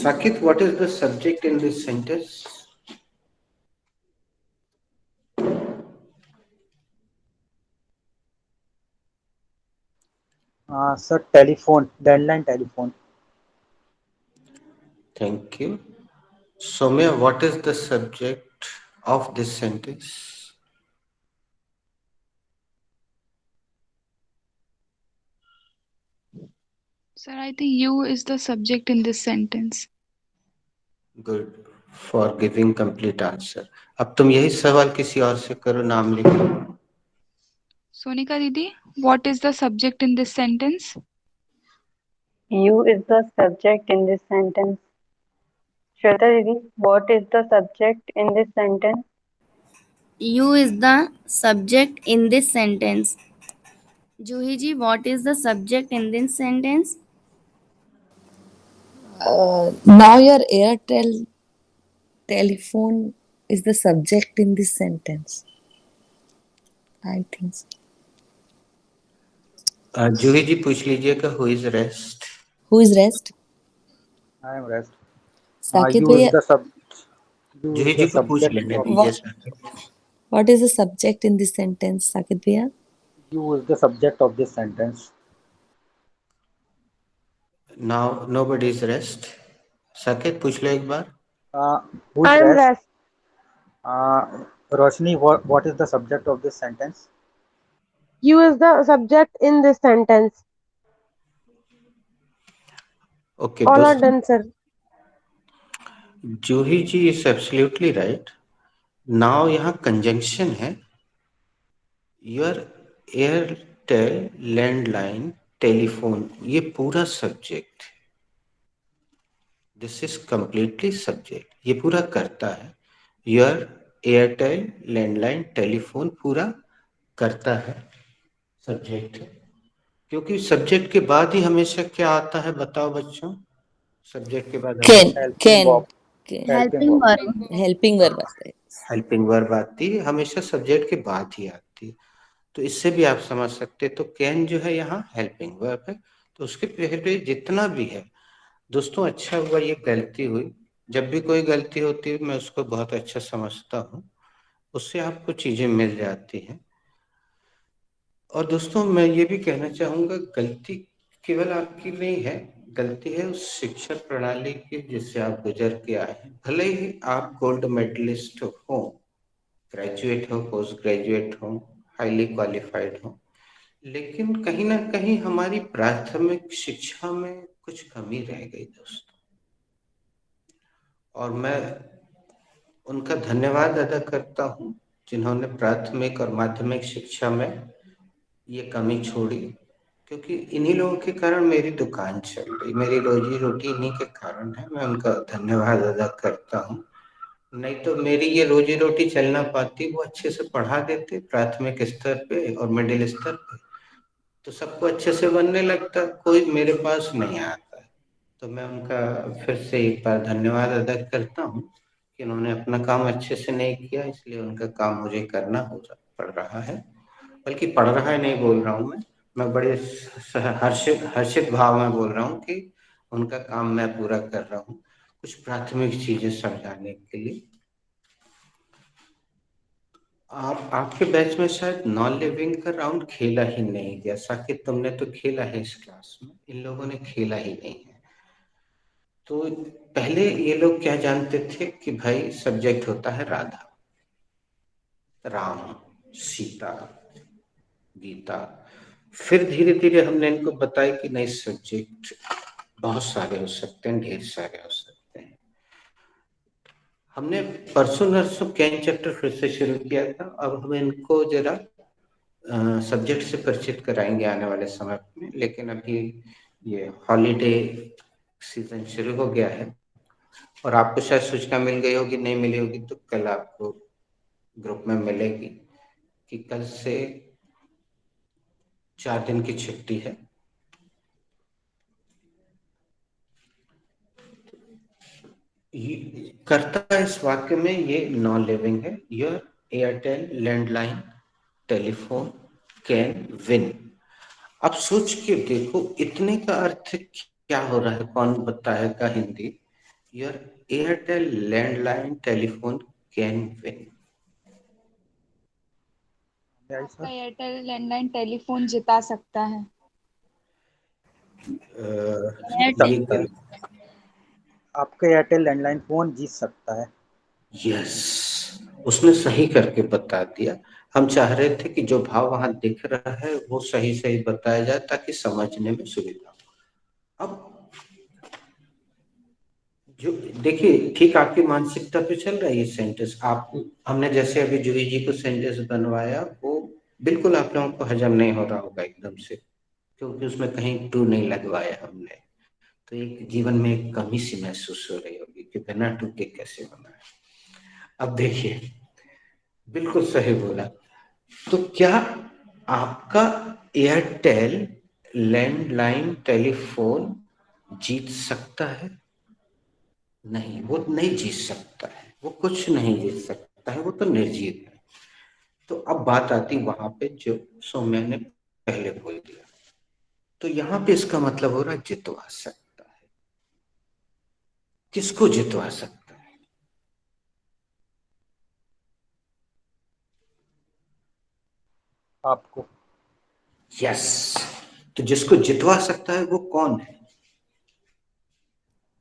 Sakit, what is the subject in this sentence? Sir, telephone, landline telephone. Thank you. Soumya, what is the subject of this sentence? Sir, I think you is the subject in this sentence. Good for giving complete answer. अब तुम यही सवाल किसी और से करो, नाम लिखो. Sonika Didi, what is the subject in this sentence? You is the subject in this sentence. Shweta Didi, what is the subject in this sentence? You is the subject in this sentence. Juhi ji, what is the subject in this sentence? Now your Airtel telephone is the subject in this sentence. I think so. जूही जी पूछ लीजिएगा, who is rest? Who is rest? I am rest. Sakit You is bhaiya, the sub. You Juhi is ji the को पूछ subject लेने of. दीजिए Saqib. what is the subject in this sentence, Sakit bhaiya? You is the subject of this sentence. Now nobody is rest. Saqib पूछ लो एक बार. Who is I am rest? rest. Roshni, what is the subject of this sentence? You is the subject in this sentence. Okay, All are दोस्तों, done, sir. Juhi ji is absolutely right. Now यहाँ conjunction है. Your Airtel landline telephone, ये पूरा subject. This is completely subject. ये पूरा करता है. Your Airtel landline telephone पूरा करता है, सब्जेक्ट है. क्योंकि सब्जेक्ट के बाद ही हमेशा क्या आता है, बताओ बच्चों? सब्जेक्ट के बाद हमेशा Helping verb. Helping verb. Helping verb आता है. हेल्पिंग वर्ब आती है, हमेशा सब्जेक्ट के बाद ही आती है. तो इससे भी आप समझ सकते हैं. तो कैन जो है यहाँ हेल्पिंग वर्ब है, तो उसके पहले जितना भी है. दोस्तों, अच्छा हुआ ये गलती हुई. जब भी कोई गलती होती है मैं उसको बहुत अच्छा समझता हूँ, उससे आपको चीजें मिल जाती हैं. और दोस्तों, मैं ये भी कहना चाहूंगा, गलती केवल आपकी नहीं है, गलती है उस शिक्षा प्रणाली की जिससे आप गुजर के आए हैं. भले ही आप गोल्ड मेडलिस्ट हो, ग्रेजुएट हो, पोस्ट ग्रेजुएट हो, हाईली क्वालिफाइड हो, लेकिन कहीं ना कहीं हमारी प्राथमिक शिक्षा में कुछ कमी रह गई दोस्तों. और मैं उनका धन्यवाद अदा करता हूँ जिन्होंने प्राथमिक और माध्यमिक शिक्षा में ये कमी छोड़ी, क्योंकि इन्हीं लोगों के कारण मेरी दुकान चल रही, मेरी रोजी रोटी इन्हीं के कारण है. मैं उनका धन्यवाद अदा करता हूँ. नहीं तो मेरी ये रोजी रोटी चल ना पाती. वो अच्छे से पढ़ा देते प्राथमिक स्तर पे और मिडिल स्तर पे, तो सबको अच्छे से बनने लगता, कोई मेरे पास नहीं आता. तो मैं उनका फिर से एक बार धन्यवाद अदा करता हूँ कि उन्होंने अपना काम अच्छे से नहीं किया, इसलिए उनका काम मुझे करना पड़ रहा है. बल्कि पढ़ रहा है नहीं बोल रहा हूँ मैं बड़े हर्षित भाव में बोल रहा हूँ कि उनका काम मैं पूरा कर रहा हूँ, कुछ प्राथमिक चीजें समझाने के लिए. आपके बैच में शायद नॉन लिविंग का राउंड खेला ही नहीं गया. साकिब, तुमने तो खेला है इस क्लास में, इन लोगों ने खेला ही नहीं है. तो पहले ये लोग क्या जानते थे कि भाई सब्जेक्ट होता है राधा, राम, सीता, गीता. फिर धीरे धीरे हमने इनको बताया कि नहीं, सब्जेक्ट बहुत सारे हो सकते हैं, ढेर सारे हो सकते हैं. हमने परसों नरसों कैन चैप्टर फिर से शुरू किया था. अब हम इनको जरा सब्जेक्ट से परिचित कराएंगे आने वाले समय में. लेकिन अभी ये हॉलीडे सीजन शुरू हो गया है और आपको शायद सूचना मिल गई होगी, नहीं मिली होगी तो कल आपको ग्रुप में मिलेगी कि कल से 4 दिन की छुट्टी है. करता इस वाक्य में ये नॉन लिविंग है. Your Airtel landline telephone can win. अब सोच के देखो, इतने का अर्थ क्या हो रहा है, कौन बताएगा Hindi? Your Airtel landline telephone can win. आपका एयरटेल लैंडलाइन टेलीफोन जिता सकता है। जीत ये सकता है। आपका एयरटेल लैंडलाइन फोन जीत सकता है। यस, उसने सही करके बता दिया। हम चाह रहे थे कि जो भाव वहां दिख रहा है वो सही सही बताया जाए ताकि समझने में सुविधा हो। अब जो देखिए, ठीक आपकी मानसिकता पे चल रहा है ये सेंटेंस। आप हमने जैसे अभी जूही जी को सेंटेंस बनवाया, वो बिल्कुल आप लोगों को हजम नहीं हो रहा होगा एकदम से, क्योंकि उसमें कहीं टू नहीं लगवाया हमने। तो एक जीवन में एक कमी सी महसूस हो रही होगी कि बिना टू के कैसे बना है। अब देखिए, बिल्कुल सही बोला। तो क्या आपका एयरटेल लैंडलाइन टेलीफोन जीत सकता है? नहीं, वो नहीं जीत सकता है, वो कुछ नहीं जीत सकता है, वो तो निर्जीत है। तो अब बात आती वहां पे जो सौम्या ने पहले बोल दिया। तो यहां पे इसका मतलब हो रहा है जितवा सकता है। किसको जितवा सकता है? आपको। यस, तो जिसको जितवा सकता है वो कौन है?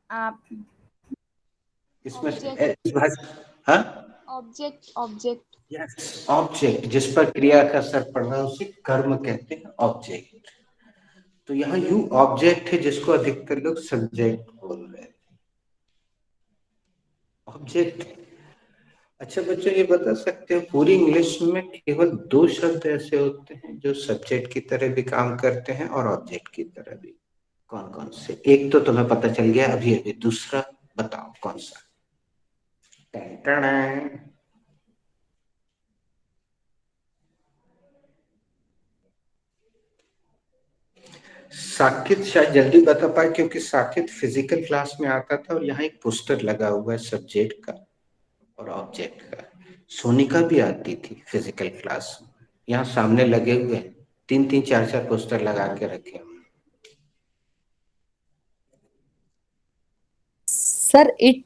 आप। इसमें ऑब्जेक्ट। इस भाषा, हाँ, ऑब्जेक्ट। ऑब्जेक्ट। यस, ऑब्जेक्ट जिस पर क्रिया का असर पड़ रहा है उसे कर्म कहते हैं, ऑब्जेक्ट। तो यहाँ यू ऑब्जेक्ट है जिसको अधिकतर लोग सब्जेक्ट बोल रहे हैं। ऑब्जेक्ट। अच्छा बच्चों, ये बता सकते हो पूरी इंग्लिश में केवल दो शब्द ऐसे होते हैं जो सब्जेक्ट की तरह भी काम करते हैं और ऑब्जेक्ट की तरह भी? कौन कौन से? एक तो तुम्हें पता चल गया अभी अभी, दूसरा बताओ कौन सा? टन। साकित शायद जल्दी बता पाए क्योंकि साकित फिजिकल क्लास में आता था और यहाँ एक पोस्टर लगा हुआ है सब्जेक्ट का और ऑब्जेक्ट का। सोनिका भी आती थी फिजिकल क्लास में, यहाँ सामने लगे हुए हैं, तीन तीन चार चार पोस्टर लगा के रखे हैं। Sir it.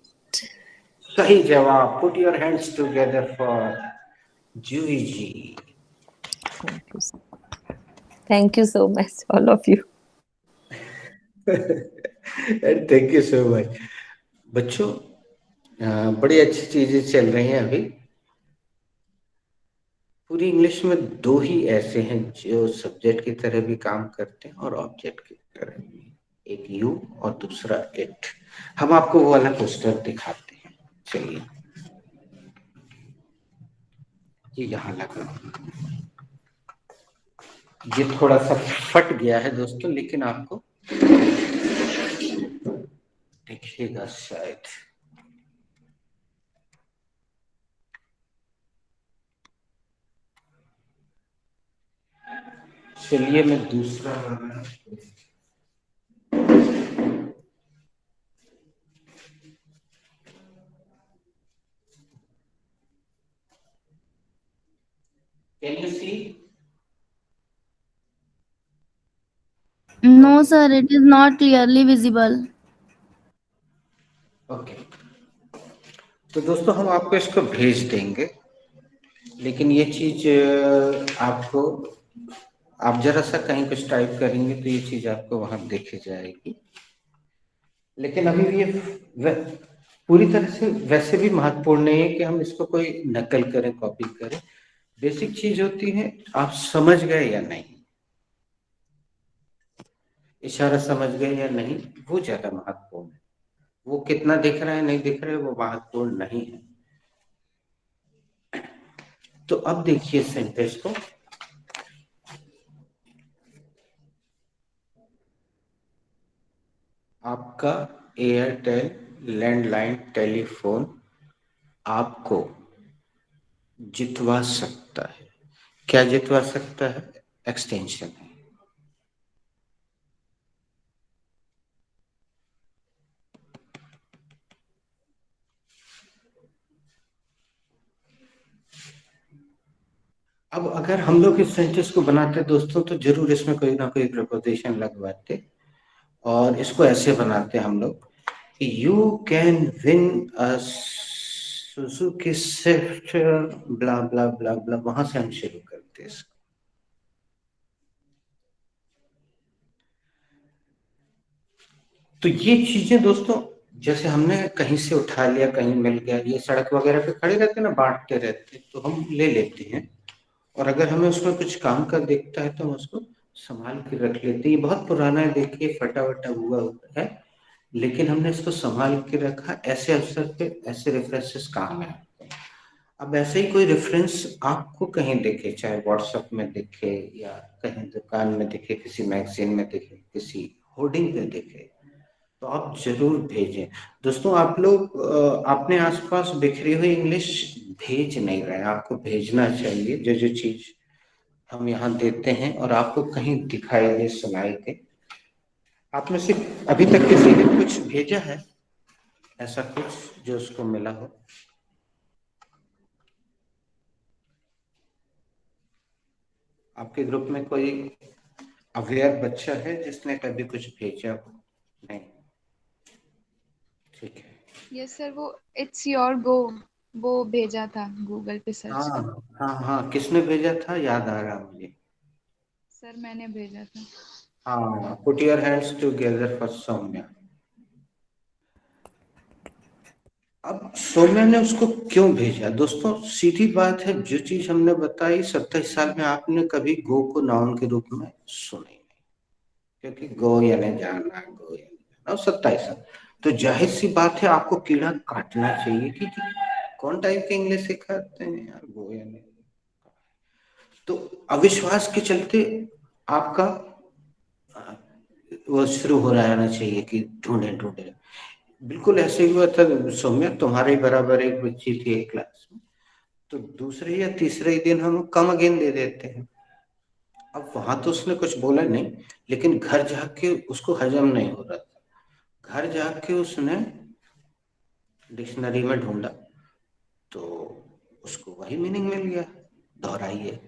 सही जवाब। Put your hands together for Juhi ji. Thank you so much all of you. Thank you so much बच्चों। बड़ी अच्छी चीजें चल रही हैं अभी। पूरी इंग्लिश में दो ही ऐसे हैं जो सब्जेक्ट की तरह भी काम करते हैं और ऑब्जेक्ट की तरह भी, एक यू और दूसरा इट। हम आपको वो वाला पोस्टर दिखाते हैं, चलिए। ये यहाँ लगा, ये थोड़ा सा फट गया है दोस्तों, लेकिन आपको देखिएगा शायद। चलिए मैं दूसरा Can you see? No, sir, it is not clearly visible. Okay, तो दोस्तों हम आपको इसको भेज देंगे, लेकिन ये चीज आपको, आप जरा सा कहीं कुछ टाइप करेंगे तो ये चीज आपको वहां दिख जाएगी। लेकिन अभी भी ये पूरी तरह से वैसे भी महत्वपूर्ण नहीं है कि हम इसको कोई नकल करें, कॉपी करें। बेसिक चीज होती है आप समझ गए या नहीं, इशारा समझ गए या नहीं, वो ज्यादा महत्वपूर्ण है। वो कितना दिख रहा है नहीं दिख रहा है वो महत्वपूर्ण नहीं है। तो अब देखिए सेंटेंस को। आपका एयरटेल लैंडलाइन टेलीफोन आपको जितवा सकता है। क्या जितवा सकता है? एक्सटेंशन है। अब अगर हम लोग इस सेंटेंस को बनाते दोस्तों तो जरूर इसमें कोई ना कोई प्रपोजिशन लगवाते, और इसको ऐसे बनाते हम लोग you can win a Suzuki Swift blah blah blah blah, वहां से हम शुरू करते हैं इसको। तो ये चीजें दोस्तों, जैसे हमने कहीं से उठा लिया, कहीं मिल गया, ये सड़क वगैरह पे खड़े रहते ना, बांटते रहते, तो हम ले लेते हैं। और अगर हमें उसमें कुछ काम का दिखता है तो हम उसको संभाल के रख लेते हैं। ये बहुत पुराना है, देखिए फटा वटा हुआ है, लेकिन हमने इसको संभाल के रखा। ऐसे अवसर पे ऐसे रेफरेंसेस काम है। अब ऐसे ही कोई रेफरेंस आपको कहीं दिखे, चाहे व्हाट्सएप में दिखे या कहीं दुकान में दिखे, किसी मैगजीन में दिखे, किसी होर्डिंग पे दिखे, तो आप जरूर भेजें। दोस्तों आप लोग अपने आसपास बिखरी हुई इंग्लिश भेज नहीं रहे हैं, आपको भेजना चाहिए। जो जो चीज हम यहाँ देते हैं और आपको कहीं दिखाई दे, सुनाई दे, आप में से अभी तक किसी ने कुछ भेजा है ऐसा कुछ जो उसको मिला हो? आपके ग्रुप में कोई अवेयर बच्चा है जिसने कभी कुछ भेजा हो? नहीं, ठीक है। यस सर, वो इट्स योर गो वो भेजा था गूगल पे सर्च हाँ कर। हाँ हाँ, किसने भेजा था याद आ रहा मुझे। सर मैंने भेजा था। हाँ, put your hands together for Saumya. अब सौम्या ने उसको क्यों भेजा? दोस्तों सीधी बात है, जो चीज हमने बताई 27 साल में आपने कभी गो को नाउन के रूप में सुनी नहीं, क्योंकि गो यानी जाना, गो यानी जाना, 27 साल। तो जाहिर सी बात है आपको कीड़ा काटना चाहिए कि कौन टाइप के इंग्लिश सिखाते हैं यार, गो यानी। तो अविश्वास के चलते आपका वो शुरू हो रहना चाहिए कि ढूंढे ढूंढे। बिल्कुल ऐसे ही हुआ था सौम्या, तुम्हारे बराबर एक बच्ची थी एक क्लास में, तो दूसरे या तीसरे ही दिन हम कम अगेन दे देते हैं। अब वहां तो उसने कुछ बोला नहीं, लेकिन घर जाके उसको हजम नहीं हो रहा था। घर जाके उसने डिक्शनरी में ढूंढा तो उसको वही मीनिंग मिल गया, दोहराइए।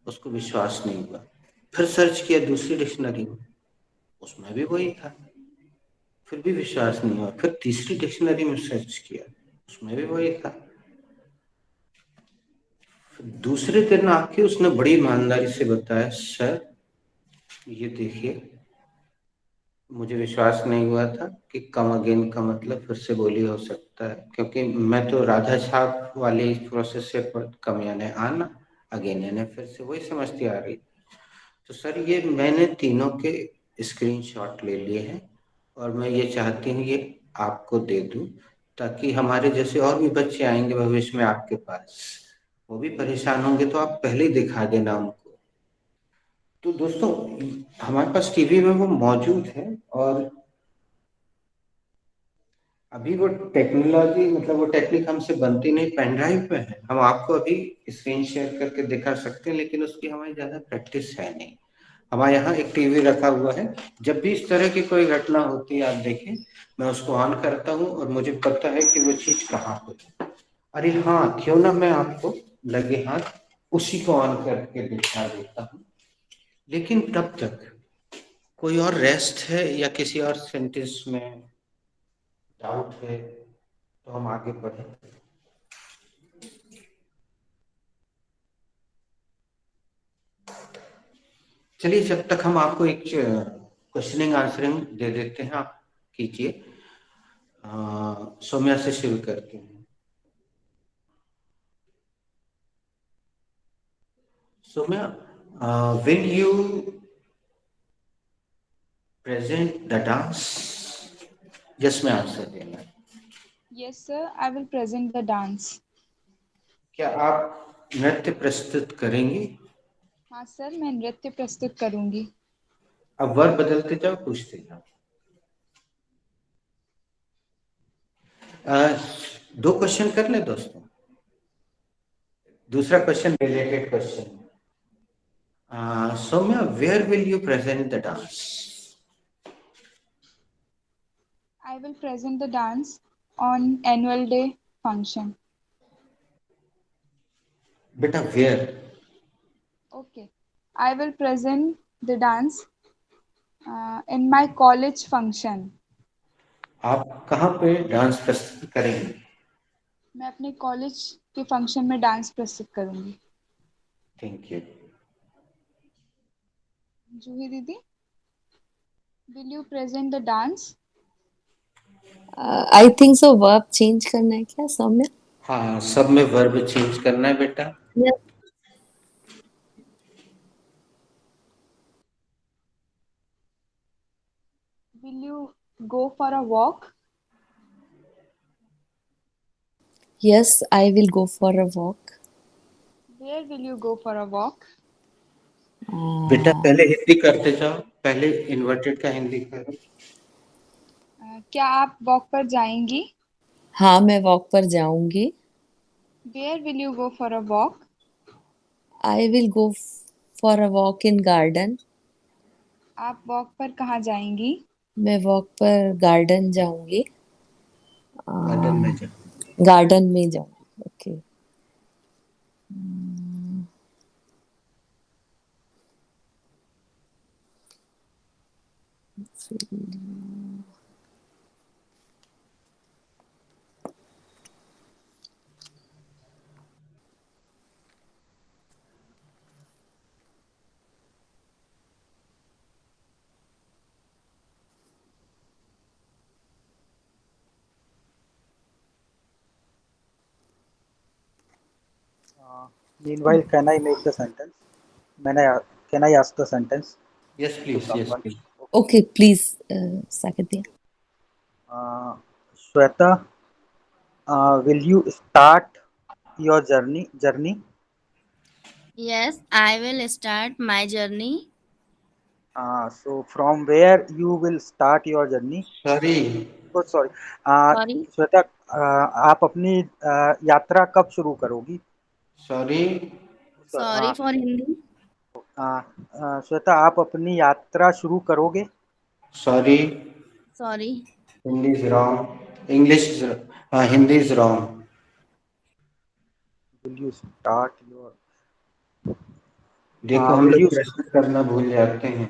उसको विश्वास नहीं हुआ, फिर सर्च किया दूसरी डिक्शनरी में, उसमें भी वही था, फिर भी विश्वास नहीं हुआ। फिर तीसरी डिक्शनरी में सर्च किया, उसमें भी वही था। फिर दूसरे दिन आके उसने बड़ी ईमानदारी से बताया, सर ये देखिए, मुझे विश्वास नहीं हुआ था कि कम अगेन का मतलब फिर से बोली हो सकता है, क्योंकि मैं तो राधा छाप वाले इस प्रोसेस से कम यानी आना, अगेन यानी फिर से, वही समझती आ रही। तो सर ये मैंने तीनों के स्क्रीनशॉट ले लिए हैं और मैं ये चाहती हूँ ये आपको दे दूं, ताकि हमारे जैसे और भी बच्चे आएंगे भविष्य में आपके पास, वो भी परेशान होंगे, तो आप पहले ही दिखा देना उनको। तो दोस्तों हमारे पास टीवी में वो मौजूद है, और अभी वो टेक्नोलॉजी, मतलब वो टेक्निक हमसे बनती नहीं, पेन ड्राइव पे है, हम आपको अभी स्क्रीन शेयर करके दिखा सकते हैं, लेकिन उसकी हमारी ज्यादा प्रैक्टिस है नहीं। हमारे यहाँ एक टीवी रखा हुआ है, जब भी इस तरह की कोई घटना होती है आप देखें, मैं उसको ऑन करता हूँ और मुझे पता है कि वो चीज कहाँ पे। अरे हाँ, क्यों ना मैं आपको लगे हाथ उसी को ऑन करके दिखा देता हूँ। लेकिन तब तक कोई और रेस्ट है या किसी और सेंटेंस में डाउट है तो हम आगे बढ़े। चलिए, जब तक हम आपको एक क्वेश्चनिंग आंसरिंग दे देते हैं, आप कीजिए। सौम्या से शुरू करते हैं। Saumya, will you present the dance? Yes में आंसर देना है। Yes sir, I will present the dance. क्या आप नृत्य प्रस्तुत करेंगी? हाँ सर, मैं नृत्य प्रस्तुत करूंगी। अब वर्ब बदलते जाओ, पूछते जाओ। दो क्वेश्चन कर ले दोस्तों। दूसरा question related question. Saumya, where will you present the dance? I will present the dance on annual day function. बेटा where? Okay. I will present the dance in my college function. आप कहाँ पे डांस प्रस्तुत करेंगे? मैं अपने कॉलेज के function में डांस प्रस्तुत करूंगी। Thank you. जूही दीदी, will you present the dance? I think so verb change करना है क्या सौम्या? हाँ, सब में वर्ब चेंज करना है बेटा। Yes. Will you go for a walk? Yes, I will go for a walk. Where will you go for a walk? बेटा पहले हिंदी करते जाओ, पहले इन्वर्टेड का हिंदी करो। क्या आप वॉक पर जाएंगी? हाँ, मैं वॉक पर जाऊंगी। Where will you go for a walk? I will go for a walk in garden. आप वॉक पर कहाँ जाएंगी? मैं वॉक पर गार्डन जाऊंगी। गार्डन में जाओ। गार्डन में जाऊंगी। Okay. Meanwhile, can I make the sentence? Can I ask the sentence Yes, to please. Yes, someone? please. Okay, please, Sakadya. Shweta, will you start your journey? Yes, I will start my journey. So from where you will start your journey? Sorry. Oh, sorry. Sorry. Shweta, आप अपनी यात्रा कब शुरू करोगी? Sorry. Sorry for Hindi. Shweta, आप अपनी यात्रा शुरू करोगे? Sorry. Sorry. Hindi is wrong. English is Hindi is wrong. Will you start your देखो हम will लोग you प्रश्न करना भूल जाते हैं।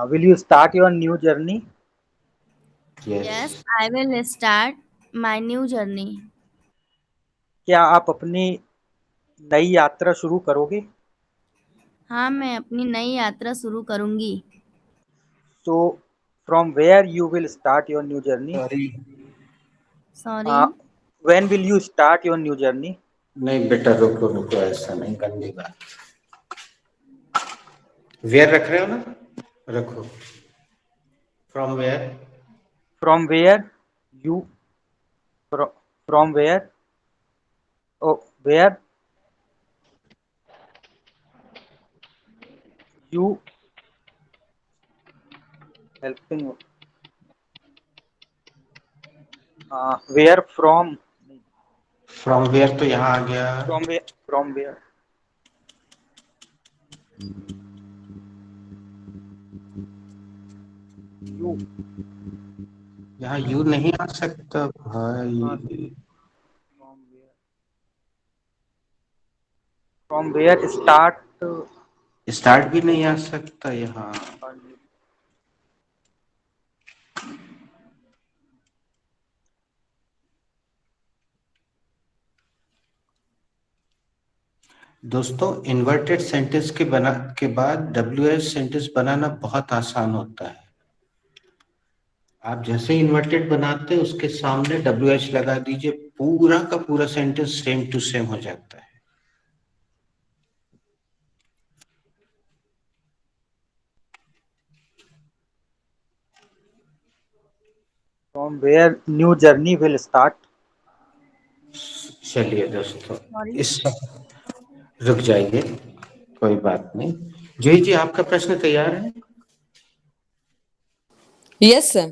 will you start your new journey? Yes, Yes. I will start my new journey. क्या आप अपनी नई यात्रा शुरू करोगे? हाँ, मैं अपनी नई यात्रा शुरू करूंगी। So from where you will start your new journey? Sorry. Sorry. When will you start your new journey? नहीं बेटा, रुको रुको, ऐसा नहीं, गंदी बात। वेयर रख रहे हो ना, रखो। From where? From where you from where? Oh, where you helping? Where from? From where तो यहाँ आ गया। From where? From where? You. यहाँ यू नहीं आ सकता भाई। From where? From where start? Start भी नहीं आ सकता यहाँ। दोस्तों, इन्वर्टेड सेंटेंस के बाद WH सेंटेंस बनाना बहुत आसान होता है। आप जैसे इन्वर्टेड बनाते हैं उसके सामने WH लगा दीजिए, पूरा का पूरा सेंटेंस सेम टू सेम हो जाता है। From where new journey will start? चलिए दोस्तों, Sorry. इस रुक जाइए, कोई बात नहीं। जय जी, आपका प्रश्न तैयार है? Yes, sir.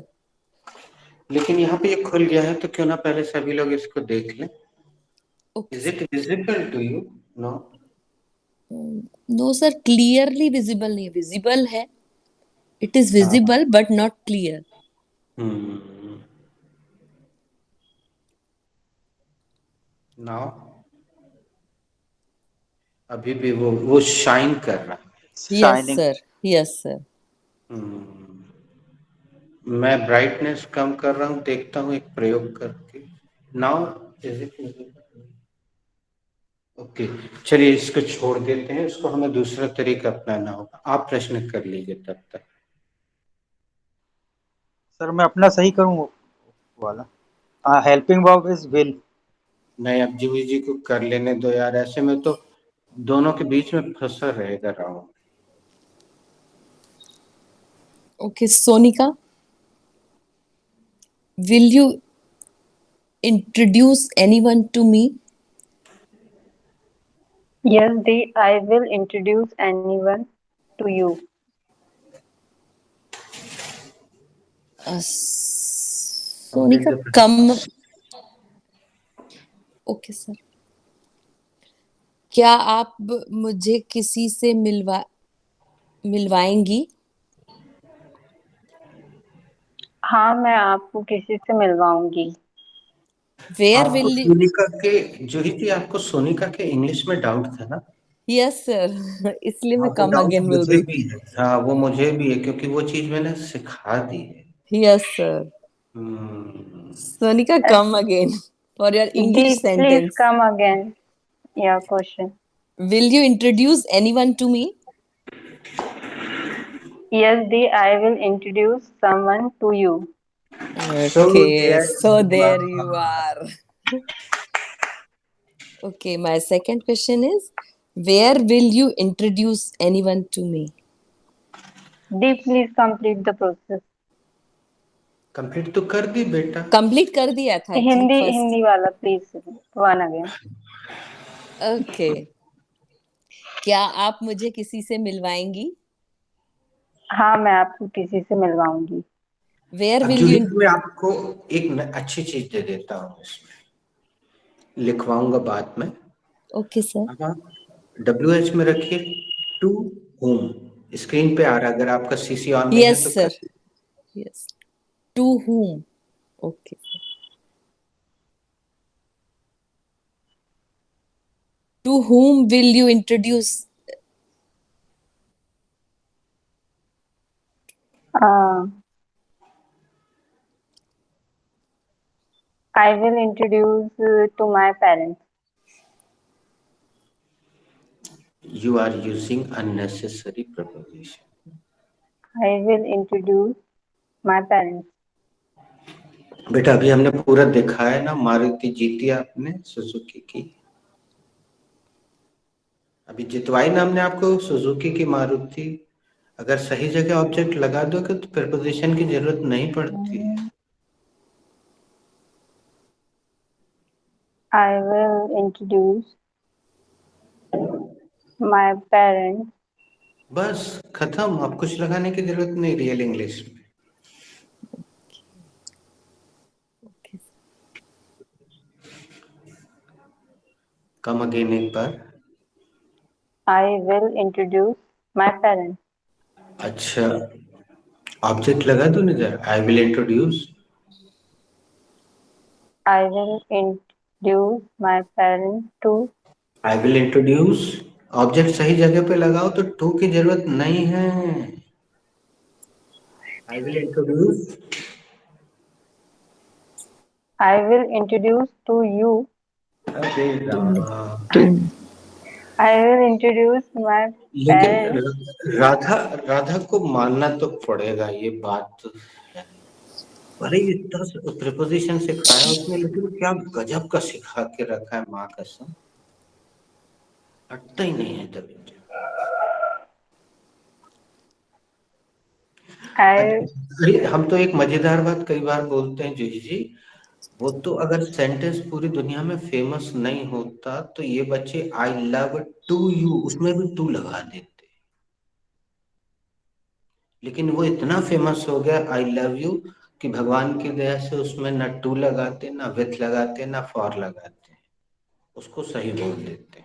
लेकिन यहाँ पे ये खुल गया है, तो क्यों ना पहले सभी लोग इसको देख लें। Okay. Is it visible to you? No. No, sir. Clearly visible नहीं, visible है. It is visible but not clear. Now, अभी भी वो शाइन कर रहा है। Yes, sir. Yes, sir. मैं ब्राइटनेस कम कर रहा हूँ, देखता हूँ एक प्रयोग करके। Now is it okay? चलिए इसको छोड़ देते हैं, इसको हमें दूसरा तरीका अपनाना होगा। आप प्रश्न कर लीजिए तब तक। सर मैं अपना सही करूँ वो वाला। Helping verb is will. नहीं, अब जीवी जी को कर लेने दो यार, ऐसे में तो दोनों के बीच में फंसा रहेगा round. Okay, Sonika, will you introduce anyone to me? Yes, Dee, I will introduce anyone to you. Sonika, come. Okay, sir. क्या आप मुझे किसी से मिलवाएंगी? हाँ, मैं आपको किसी से मिलवाऊंगी। Where आपको will you? सोनिका के, जूही जी आपको सोनिका के इंग्लिश में डाउट था ना? Yes, sir. इसलिए मैं वो come डाउट again बोल मुझे रही भी है। हाँ, वो मुझे भी है, क्योंकि वो चीज मैंने सिखा दी है। Yes, sir. Sonika, come again for your English Dee, please sentence. come again. Your question. Will you introduce anyone to me? Yes, Dee, I will introduce someone to you. Okay, so there you you are. Okay, my second question is, where will you introduce anyone to me? Dee, please complete the process. Complete तो कर दी बेटा। Complete कर दिया था actually Hindi first. Hindi वाला please one again. Okay. क्या आप मुझे किसी से मिलवाएंगी? हाँ, मैं आपको किसी से मिलवाऊंगी। Where अब will जूही you? मैं आपको एक अच्छी चीज दे देता हूँ, इसमें लिखवाऊंगा बाद में। Okay, sir. अब आप WH में रखिए टू होम। स्क्रीन पे आ रहा है, अगर आपका CC ऑन नहीं है Yes, तो sir. कर। Yes. To whom? Okay. To whom will you introduce? I will introduce to my parents. You are using unnecessary preposition. I will introduce my parents. बेटा अभी हमने पूरा देखा है ना, मारुति जीती आपने सुजुकी की। अभी जितवाई ना हमने आपको सुजुकी की मारुति। अगर सही जगह ऑब्जेक्ट लगा दोगे तो प्रीपोजिशन की जरूरत नहीं पड़ती है। I will introduce my parents. बस खत्म, अब कुछ लगाने की जरूरत नहीं रियल इंग्लिश में। कम अगेन एक बार। I will introduce my parents. अच्छा, ऑब्जेक्ट लगा दो ना जरा। I will introduce. I will introduce my parents to. I will introduce. Object सही जगह पे लगाओ तो टू की जरूरत नहीं है। I will introduce. I will introduce to you. अरे I will introduce my लेकिन parents. राधा राधा को मानना तो पड़ेगा, ये बात तो है। अरे इतना प्रिपोजिशन सिखाया उसने, लेकिन क्या गजब का सिखा के रखा है, माँ कसम हटता ही नहीं है तभी। अरे हम तो एक मजेदार बात कई बार बोलते हैं जूही जी, वो तो अगर सेंटेंस पूरी दुनिया में फेमस नहीं होता तो ये बच्चे आई लव टू यू उसमें भी टू लगा देते, लेकिन वो इतना फेमस हो गया आई लव यू कि भगवान की दया से उसमें ना टू लगाते, ना विथ लगाते, ना फॉर लगाते, उसको सही बोल देते।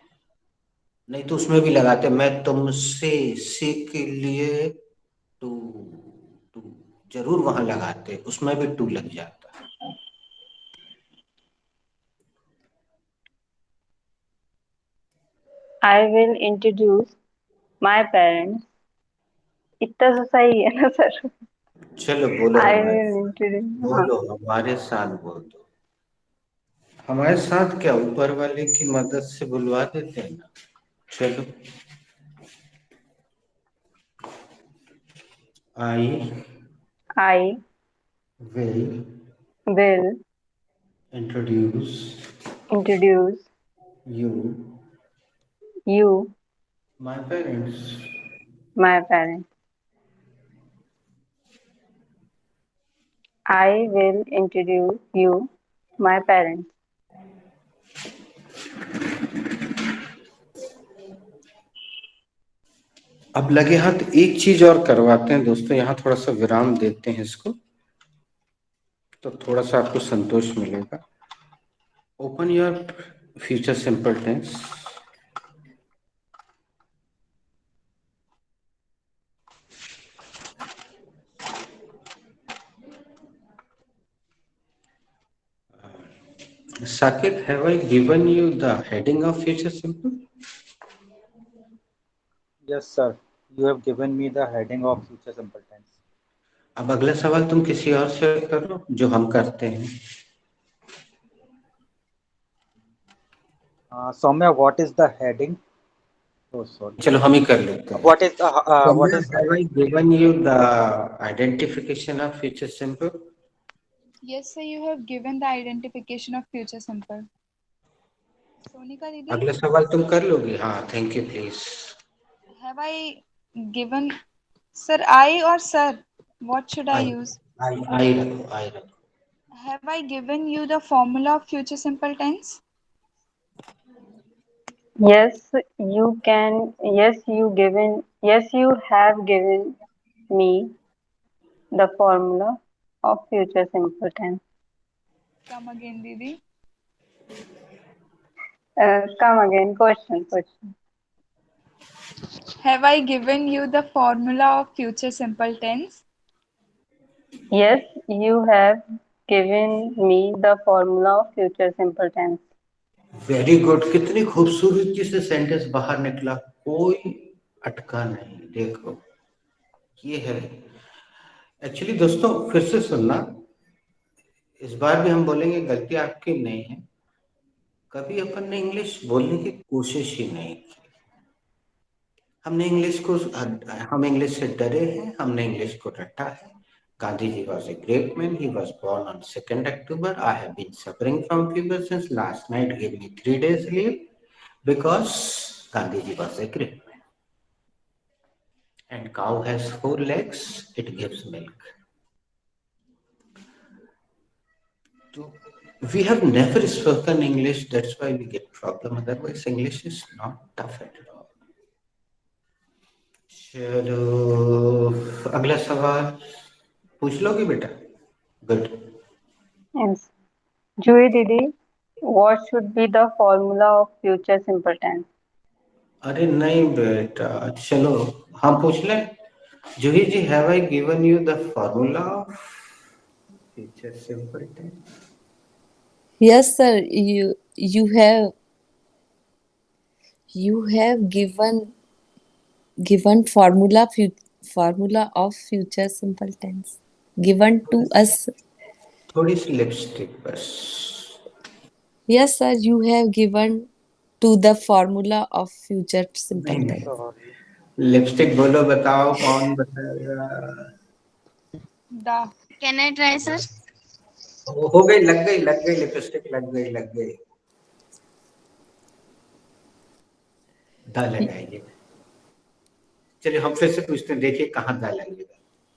नहीं तो उसमें भी लगाते, मैं तुमसे से के लिए टू टू जरूर वहां लगाते, उसमें भी टू लग जाता। I will introduce my parents. इतना तो सही है ना सर? चलो बोलो I हमारे will introduce. बोलो हमारे साथ बोल दो। हमारे साथ क्या ऊपर वाले की मदद से बुलवा देते हैं ना। चलो आई I will will introduce introduce you you, my parents. my parents. I will introduce you, my parents. अब लगे हाथ एक चीज और करवाते हैं दोस्तों, यहाँ थोड़ा सा विराम देते हैं इसको, तो थोड़ा सा आपको संतोष मिलेगा। Open your future simple tense. Saket, have I given you the heading of future simple? Yes, sir. You have given me the heading of future simple tense. अब अगला सवाल तुम किसी और से करो जो हम करते हैं। Soumya, what is the heading? Oh, sorry. चलो हम ही कर लेते हैं। What is the what Soumya, is have I given you the identification of future simple? Yes, sir, you have given the identification of future simple. Sonika didi, अगला सवाल तुम कर लोगी? हाँ, thank you please. have I given, sir, I or sir? What should I use? आई रखो, आई रखो। Have I given you the formula of future simple tense? Yes, you can. Yes, you given. Yes, you have given me the formula of future simple tense. Come again, didi. Come again. Question. Have I given you the formula of future simple tense? Yes, you have given me the formula of future simple tense. Very good, कितनी खूबसूरती से sentence बाहर निकला, कोई अटका नहीं। देखो ये है एक्चुअली दोस्तों, फिर से सुनना, इस बार भी हम बोलेंगे गलती आपकी नहीं है, कभी अपन ने इंग्लिश बोलने की कोशिश ही नहीं की। हमने इंग्लिश को, हम इंग्लिश से डरे हैं, हमने इंग्लिश को रटा है। Gandhiji was a great man. He was born on 2nd October. I have been suffering from fever since last night. Give me 3 days leave because Gandhiji was a great man. And cow has 4 legs. It gives milk. So we have never spoken English. That's why we get problem. Otherwise, English is not tough at all. चलो अगला सवाल पूछ लोगे बेटा? Good. Yes. Jui Didi, what should be the formula of future simple tense? अरे नहीं बेटा, चलो हम पूछ लें। Juhi ji, have I given you the formula of future simple tense? Yes, sir. You have given formula of future simple tense given to us. थोड़ी सी lipstick बस। Yes, sir. You have given to the formula of future simple नहीं tense. Sorry. Lipstick बोलो, बताओ कौन बताएगा? Da. Can I try, sir? हो गई, लग गई लिपस्टिक, लग गई। दा लगाइए। चलिए हम फिर से पूछते हैं, देखिए कहाँ दा लगेगा।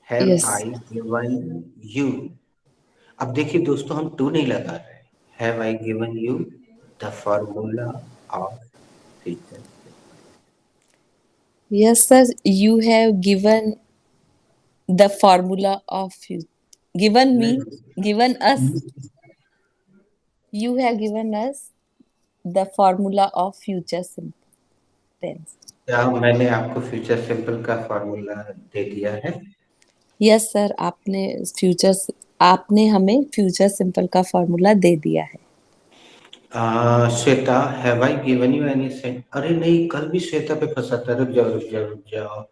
Have Yes. I given you. अब देखिए दोस्तों, हम टू नहीं लगा रहे। Have I given you the formula of future? Yes, sir. You have given the formula of given us. You have given us the formula of future simple tense. क्या मैंने आपको फ्यूचर सिंपल का formula दे दिया है? Yes sir, आपने हमें future simple का फॉर्मूला दे दिया है। Shweta, have I given you any cent? अरे नहीं, कल भी श्वेता पे फंसा था। रुक जाओ।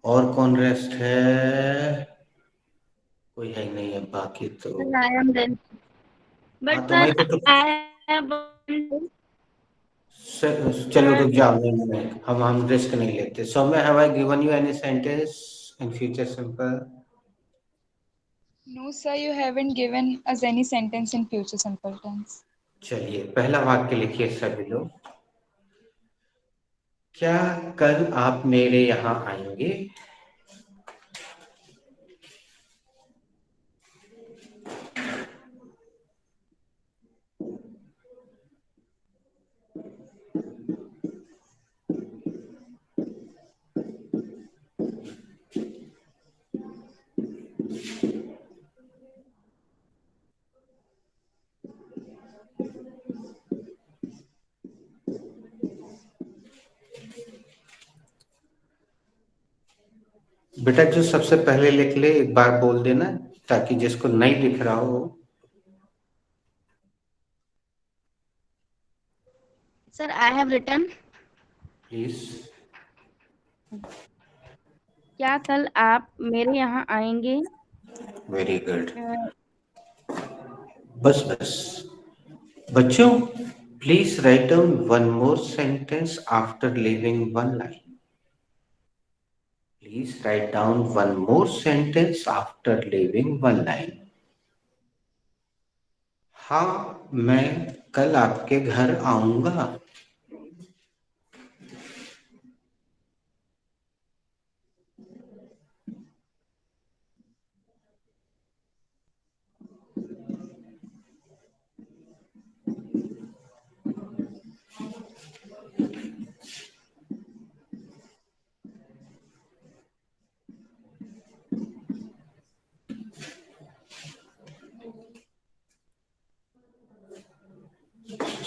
और कौन रेस्ट है? कोई है नहीं है बाकी तो। I am then. But हाँ तो sir, मैं तो I have one. चलो Sir, रुक जाओ, नहीं हम रिस्क नहीं लेते। सो मैं have I given you any sentence in future simple? No, sir, you haven't given us any sentence in future simple tense. चलिए पहला वाक्य लिखिए सभी लोग। क्या कल आप मेरे यहाँ आएंगे? बेटा जो सबसे पहले लिख ले एक बार बोल देना, ताकि जिसको नहीं दिख रहा हो। sir, I have written. Please. क्या कल आप मेरे यहाँ आएंगे? Very good. Uh, बस बस बच्चों, please write down one more sentence after leaving one line. Please write down one more sentence after leaving one line. हाँ मैं कल आपके घर आऊंगा।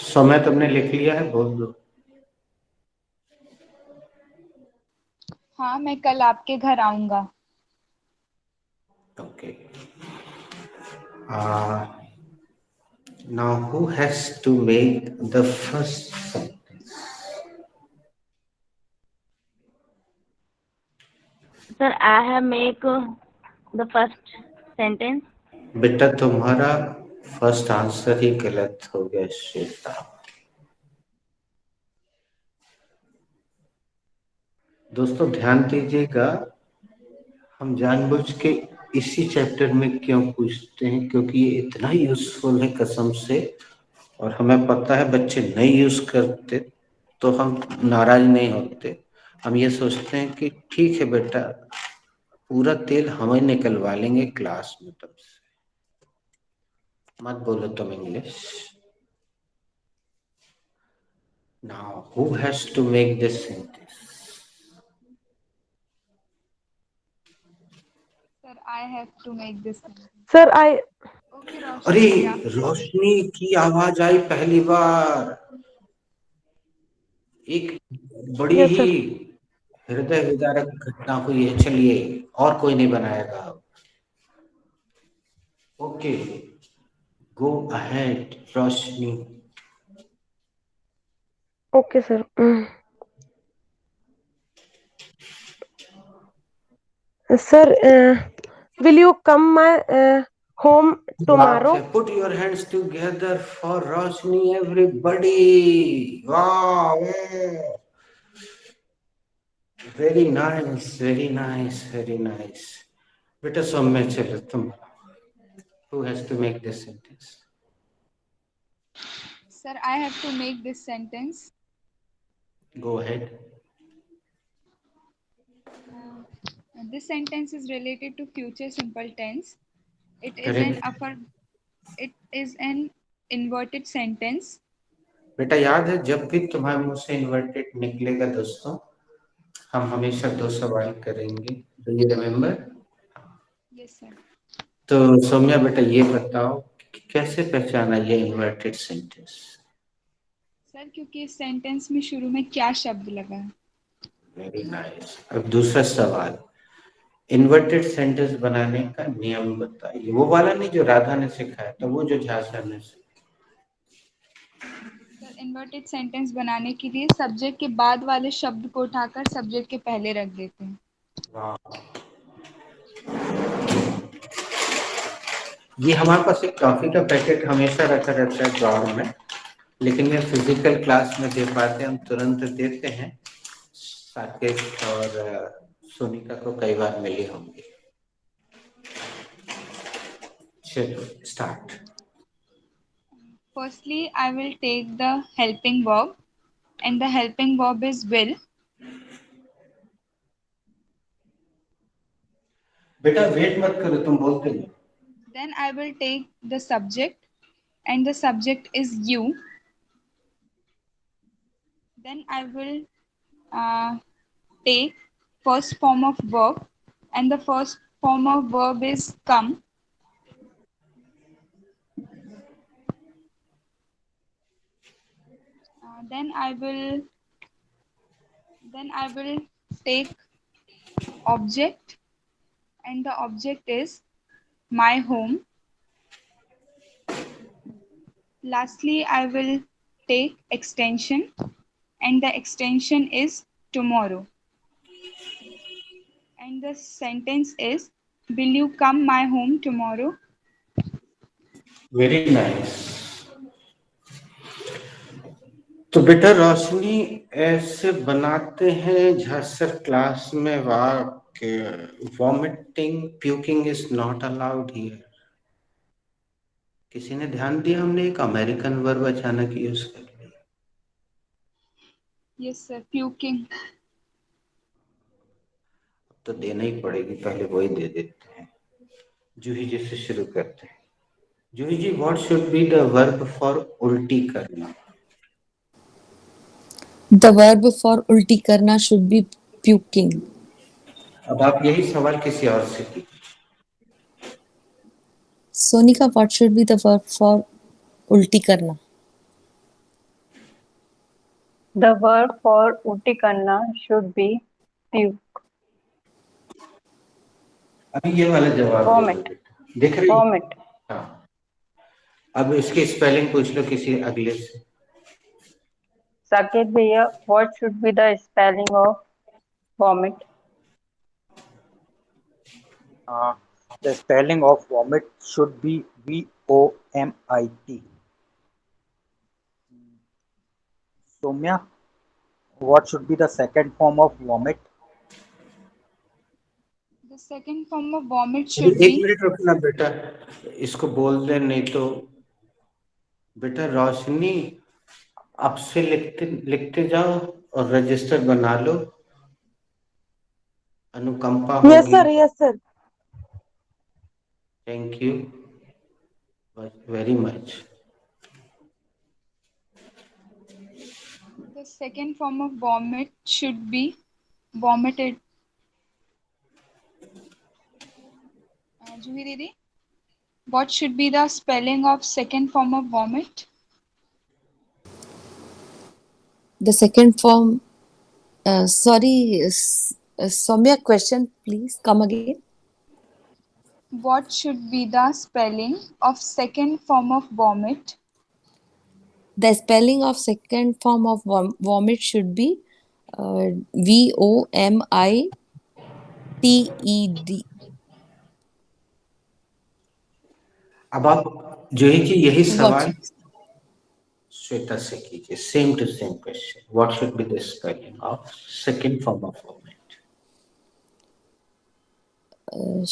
समय तुमने लिख लिया है, बोल दो। हाँ, मैं कल आपके घर आऊंगा। Okay. Now who has to make the first sentence? sir, I have make the first sentence. बेटा तुम्हारा फर्स्ट आंसर ही गलत हो गया श्वेता। दोस्तों ध्यान दीजिएगा, हम जानबूझ के इसी चैप्टर में क्यों पूछते हैं, क्योंकि ये इतना यूजफुल है कसम से। और हमें पता है बच्चे नहीं यूज करते तो हम नाराज नहीं होते। हम ये सोचते हैं कि ठीक है बेटा, पूरा तेल हम ही निकलवा लेंगे क्लास में तुमसे। मत बोलो तुम English. Now who has to make this sentence? Sir, I have to make this sentence. Sir, I Okay, अरे रोशनी आप रोशनी की आवाज आई पहली बार। एक बड़ी yes ही sir. हृदय विदारक घटना हुई है। चलिए और कोई नहीं बनाएगा। Okay, go ahead Roshni. Okay sir. Sir, will you come my home tomorrow? Put your hands together for Roshni, everybody. Wow, wow. Very nice, very nice, very nice. बेटा सौम्य चलो तुम। Who has to make this sentence? Sir, I have to make this sentence. Go ahead. This sentence is related to future simple tense. It is Correct. it is an inverted sentence. बेटा याद है, जब भी तुम्हारे मुंह से inverted निकलेगा दोस्तों, हम हमेशा दो सवाल करेंगे। Do you remember? Yes, sir. तो सौम्या बेटा ये बताओ कि कैसे पहचाना ये इन्वर्टेड सेंटेंस? सर क्योंकि इस सेंटेंस में शुरू में क्या शब्द लगा है। Very nice. अब दूसरा सवाल, इन्वर्टेड सेंटेंस बनाने का नियम बताइए। वो वाला नहीं जो राधा ने सिखाया था, वो जो झा सर ने सिखाया। सर इन्वर्टेड सेंटेंस बनाने के लिए सब्जेक्ट के बाद वाले शब्द को उठाकर सब्जेक्ट के पहले रख देते हैं। वाह, ये हमारे पास एक टॉफी का पैकेट हमेशा रखा रहता है ड्रॉर में, लेकिन ये फिजिकल क्लास में दे पाते हैं, हम तुरंत देते हैं। साकेत और सोनिका को कई बार मिले होंगे। चलो start. Firstly, I will take the helping verb, and the helping verb is will. बेटा वेट मत करो, तुम बोलते हो। Then I will take the subject, and the subject is you. Then I will take first form of verb, and the first form of verb is come. Then I will take object, and the object is my home. Lastly, I will take extension, and the extension is tomorrow. And the sentence is, will you come my home tomorrow? Very nice. तो बेटा रोशनी ऐसे बनाते हैं झसर class में वाक्य, vomiting puking is not allowed here. किसी ने ध्यान दिया, हमने एक अमेरिकन वर्ब अचानक यूज कर लिया। Yes, sir. Puking. तो देना ही पड़ेगी, पहले वही दे देते हैं। जूही जी से शुरू करते हैं। Juhi ji, what should be the verb for उल्टी करना? The verb for ulti karna should be puking. अब आप यही सवाल किसी और से कीजिए। Sonika, what should be the verb for ulti karna? The verb for utti karna should be puke. अभी ये वाला जवाब दे दो Vomit. बेटा। देख रही हो? Vomit. हाँ, अब इसकी स्पेलिंग पूछ लो किसी अगले से। Saket bhaiya, what should be the spelling of vomit? The spelling of vomit should be VOMIT. Soumya, what should be the second form of vomit? The second form of vomit अभी should एक be, minute रुकना बेटा, इसको बोल दे, नहीं तो बेटा रोशनी आपसे लिखते लिखते जाओ और रजिस्टर बना लो। अनुकंपा यस होगी। Sir, yes sir. Thank you very much. the second form of vomit should be vomited. Juhi Didi, what should be the spelling of second form of vomit? The second form, sorry, Soumya, question, please come again. What should be the spelling of second form of vomit? The spelling of second form of vomit should be VOMITED. अब आप जूही जी यही What? सवाल श्वेता से कीजिए, same to same question. What should be the spelling of second form of vomit?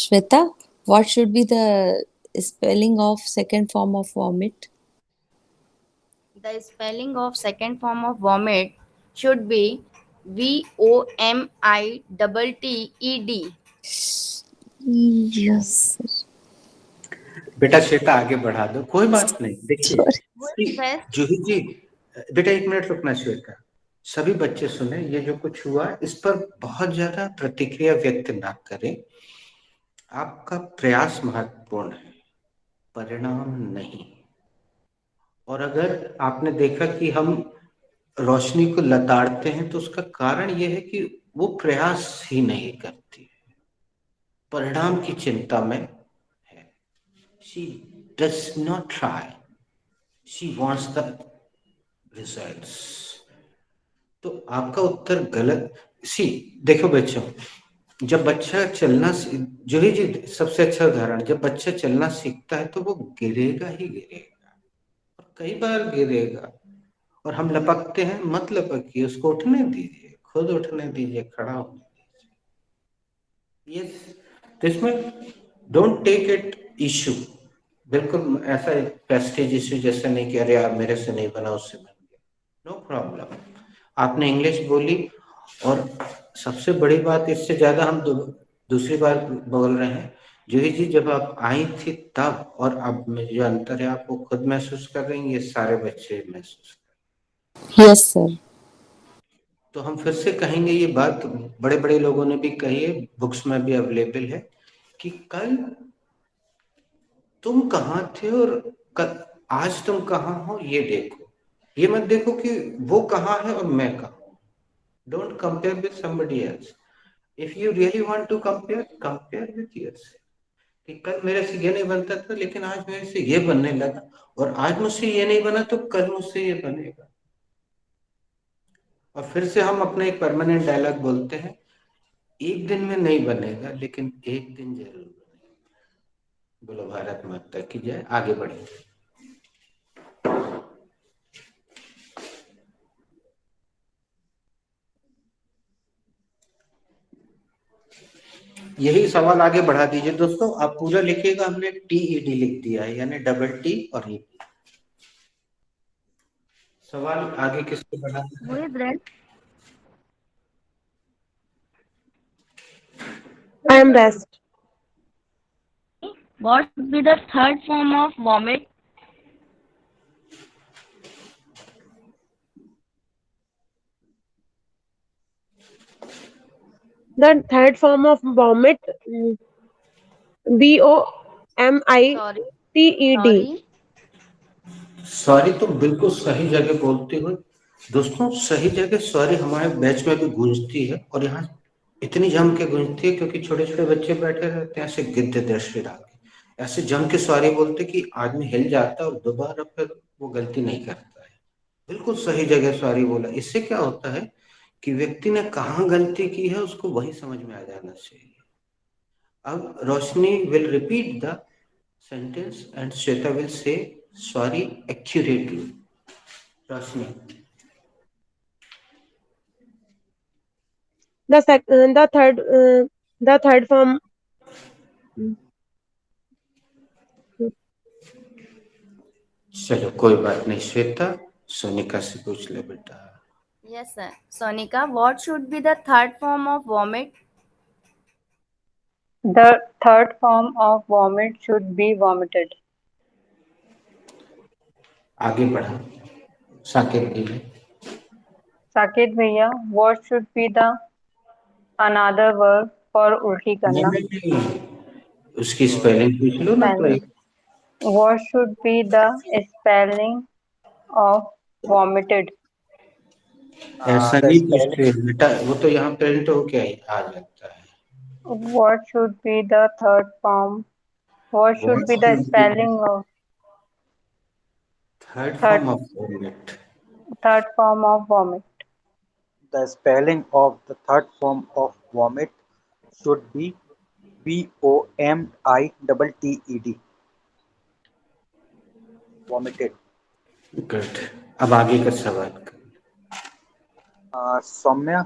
Shweta, what should be the spelling of second form of vomit? The spelling of second form of vomit should be VOMITTED. Yes. बेटा श्वेता आगे बढ़ा दो, कोई बात नहीं। देखिए Sorry. जूही जी, बेटा एक मिनट रुकना श्वेता। सभी बच्चे सुने, ये जो कुछ हुआ इस पर बहुत ज्यादा प्रतिक्रिया व्यक्त ना करें। आपका प्रयास महत्वपूर्ण है, परिणाम नहीं। और अगर आपने देखा कि हम रोशनी को लताड़ते हैं तो उसका कारण यह है कि वो प्रयास ही नहीं करती, परिणाम की चिंता में है। She does not try. She wants the results. तो आपका उत्तर गलत। सी देखो बच्चों, जब बच्चा चलना जो ही जी सबसे अच्छा उदाहरण, जब बच्चा चलना सीखता है तो वो गिरेगा ही गिरेगा, और कई बार गिरेगा, और हम लपकते हैं, मत लपकिए, उसको उठने दीजिए, खुद उठने दीजिए, खड़ा होने दीजिए। यस, तो इसमें डोंट टेक इट इशू, बिल्कुल ऐसा प्रेस्टीज इशू जैसे नहीं कि अरे यार मेरे से नहीं बना, उससे बन गया, नो प्रॉब्लम। आपने इंग्लिश बोली, और सबसे बड़ी बात, इससे ज्यादा हम दूसरी बार बोल रहे हैं, जूही जी जब आप आई थी तब और अब में जो अंतर है आप वो खुद महसूस कर रही हैं, ये सारे बच्चे महसूस कर Yes, sir. तो हम फिर से कहेंगे, ये बात बड़े बड़े लोगों ने भी कही है, बुक्स में भी अवेलेबल है, कि कल तुम कहाँ थे और कल आज तुम कहाँ हो, ये देखो, ये मत देखो कि वो कहाँ है और मैं कहाँ हूँ। Don't compare with somebody else. If you really want to compare, compare with yourself, कि कल मेरे से ये नहीं बनता था लेकिन आज मेरे से ये बनने लगा, और आज मुझसे ये नहीं बना तो कल मुझसे ये बनेगा। और फिर से हम अपने एक परमानेंट डायलॉग बोलते हैं, एक दिन में नहीं बनेगा लेकिन एक दिन जरूर बनेगा। बोलो भारत माता की जय। आगे बढ़े। यही सवाल आगे बढ़ा दीजिए दोस्तों, आप पूरा लिखिएगा, हमने TED लिख दिया है, यानी डबल टी और ई। सवाल आगे किसको बढ़ाना है? Who is red? I am rest. What would be the third form of vomit? The third form of vomit, Sorry, VOMITED. Sorry तो बिल्कुल सही जगह बोलते हो दोस्तों, सही जगह सॉरी हमारे बैच में भी गूंजती है, और यहाँ इतनी जम के गूंजती है क्योंकि छोटे छोटे बच्चे बैठे रहते हैं ऐसे गिद्ध दृष्टि डाल के, ऐसे जम के सॉरी बोलते कि आदमी हिल जाता है और दोबारा फिर वो गलती नहीं करता है। बिल्कुल सही जगह सॉरी बोला। इससे क्या होता है कि व्यक्ति ने कहाँ गलती की है उसको वही समझ में आ जाना चाहिए। अब Roshni will repeat the sentence and Shweta will say sorry accurately. Rashmi. The third form. चलो कोई बात नहीं, श्वेता सोनिका से पूछ ले बेटा। yes, sir. Sonika, what should be the third form of vomit? The third form of vomit should be vomited. आगे बढ़ा साकेत जी। साकेत भैया, what should be the another word for उल्टी करना? नहीं, उसकी स्पेलिंग पूछ लो ना तो। What should be the spelling of vomited? ऐसा नहीं पूछते बेटा, वो तो यहाँ प्रिंट होके आ जाता है। What should be the third form? What should be the spelling of third form of vomit? third form of vomit? The spelling of the third form of vomit should be VOMITTED. Vomited. Good. अब आगे का सवाल कर। Soumya,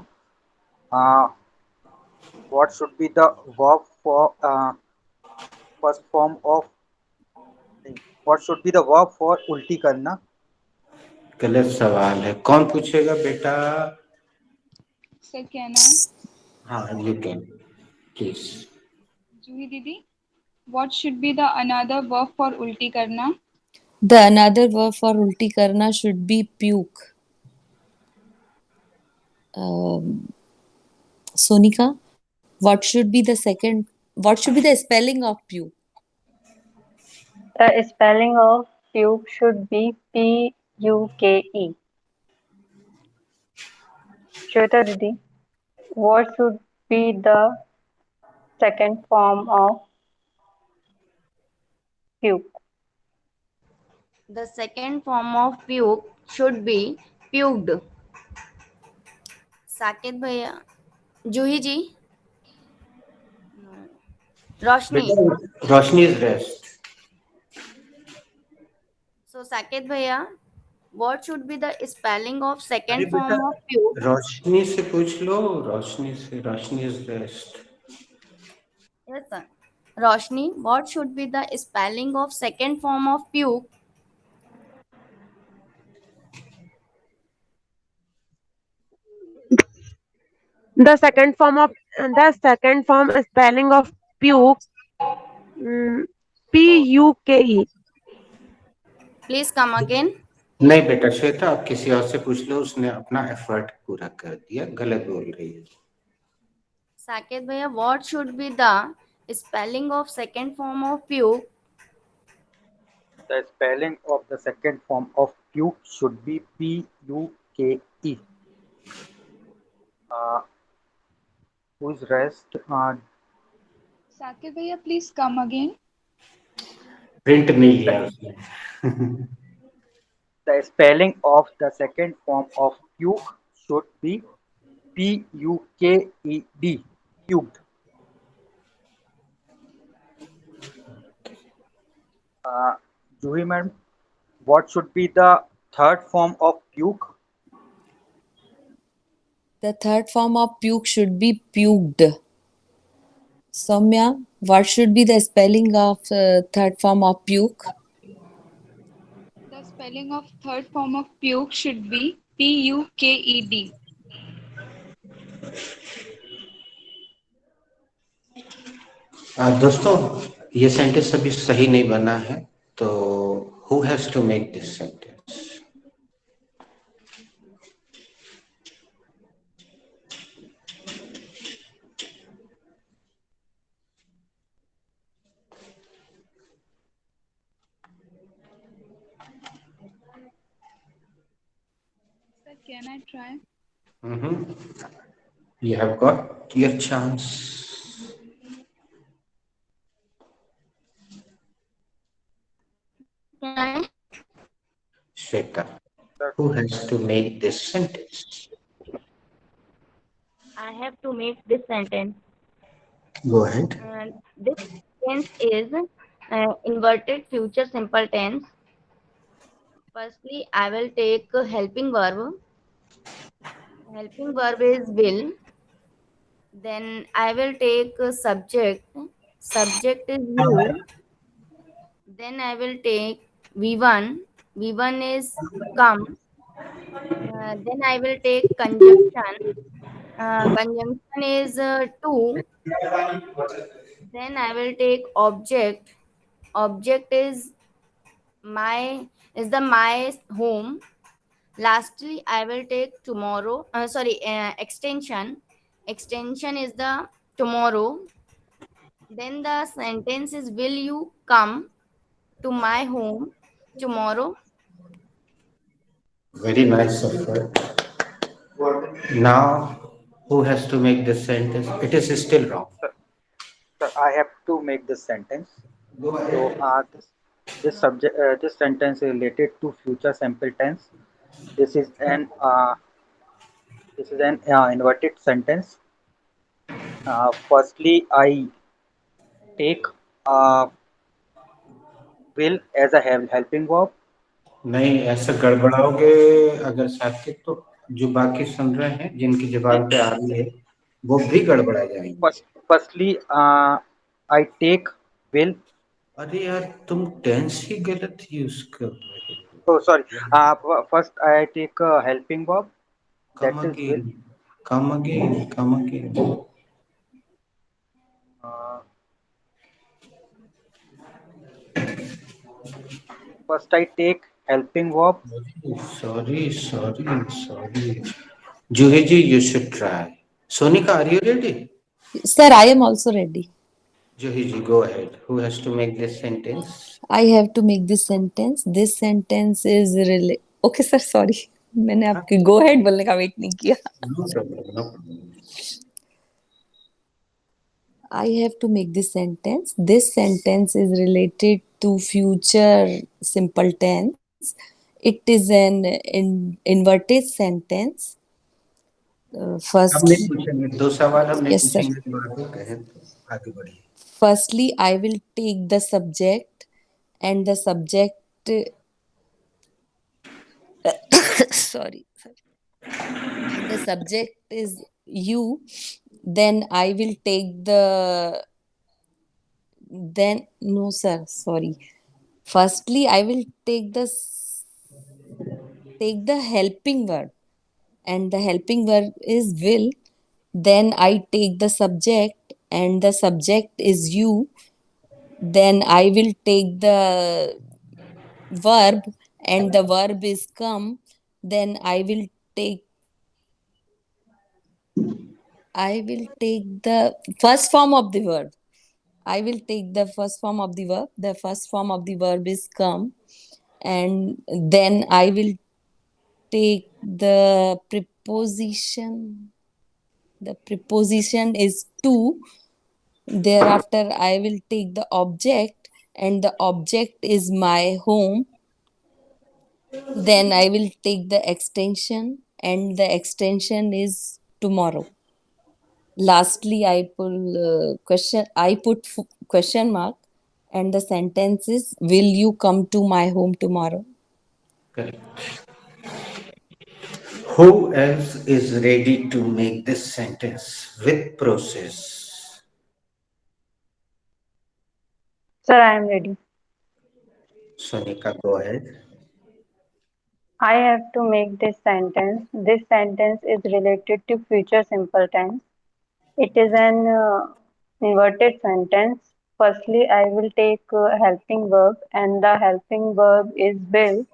what should be the verb for first form of what should be the verb for उल्टी करना? गलत सवाल है, कौन पूछेगा बेटा? सर कहना है। हाँ यू कैन प्लीज। जूही दीदी, what should be the another verb for उल्टी करना? The another verb for ulti karna should be puke. Sonika, what should be the second? What should be the spelling of puke? The spelling of puke should be PUKE. Shweta Didi, what should be the second form of puke? The second form of puke should be puked. Saket भैया, जूही जी, रोशनी. बेटा Roshni is rest. So Saket bhaiya, what should be the spelling of अरे second बेटा form of puke? Roshni से पूछ लो. रोशनी से. Roshni is rest. Yes, sir. Roshni, what should be the spelling of second form of puke? The second form spelling of puke, Puke. Please come again. नहीं बेटा श्वेता आप किसी और से पूछ लो. उसने अपना एफर्ट पूरा कर दिया. गलत बोल रही है. Saket bhaiya, what should be the spelling of second form of puke? The spelling of the second form of puke should be Puke. Whose rest? Saqib भैया प्लीज कम अगेन. प्रिंट नहीं किया उसने. The spelling of the second form of puke should be Puked. Puked. Juhi madam, what should be the third form of puke? The third form of puke should be puked. Soumya, what should be the spelling of third form of puke? The spelling of third form of puke should be Puked. दोस्तों ये sentence अभी सही नहीं बना है. तो who has to make this sentence? Sir, can I try? You have got your chance. Shweta, who has to make this sentence? I have to make this sentence. Go ahead. This sentence is inverted future simple tense. Firstly, I will take a helping verb. Helping verb is will. Then I will take a subject. Subject is you. Then I will take V1. V1 is come. Then I will take conjunction. Conjunction is to. Then I will take object. Object is my home. Lastly, I will take tomorrow. Extension. Extension is the tomorrow. Then the sentence is will you come to my home tomorrow? Very nice effort. Now, who has to make this sentence? It is still wrong. Sir, I have to make this sentence. Go ahead. So this sentence is related to future simple tense. This is an inverted sentence. Firstly, I take will as a helping verb. नहीं ऐसा गड़बड़ाओगे अगर साकिब तो जो बाकी सुन रहे हैं जिनकी जबान पे आ रही है वो भी गड़बड़ा जाएंगे. Firstly, I take will. अरे यार तुम टेंस ही गलत यूज कर रहे हो. Oh, sorry. First, I take a helping verb. Come That is will. again. Come again. Come again. First, I take helping verb. Sorry. Juhi ji, you should try. Sonika, are you ready? Sir, I am also ready. Juhi ji, go ahead. Who has to make this sentence? I have to make this sentence. This sentence is Okay, sir, sorry. मैंने आपके go ahead बोलने का wait नहीं किया. No problem. I have to make this sentence. This sentence is related to future simple tense. It is an inverted sentence. First. हमने पूछेंगे 2 सवाल हमने Yes, sir. पूछेंगे. आगे बढ़िए. firstly I will take the subject and the subject sorry, and the subject is you, then I will take the then no sir, sorry, firstly I will take the helping verb, and the helping verb is will, then I take the subject and the subject is you, then I will take the verb and the verb is come, then take I will take the first form of the verb. I will take the first form of the verb. The first form of the verb is come, and then I will take the preposition. The preposition is to. Thereafter, I will take the object, and the object is my home. Then I will take the extension, and the extension is tomorrow. Lastly, I put question mark, and the sentence is, will you come to my home tomorrow? Correct. Who else is ready to make this sentence with process? Sir, I am ready. Sonika, go ahead. I have to make this sentence. This sentence is related to future simple tense. It is an inverted sentence. Firstly, I will take helping verb and the helping verb is will.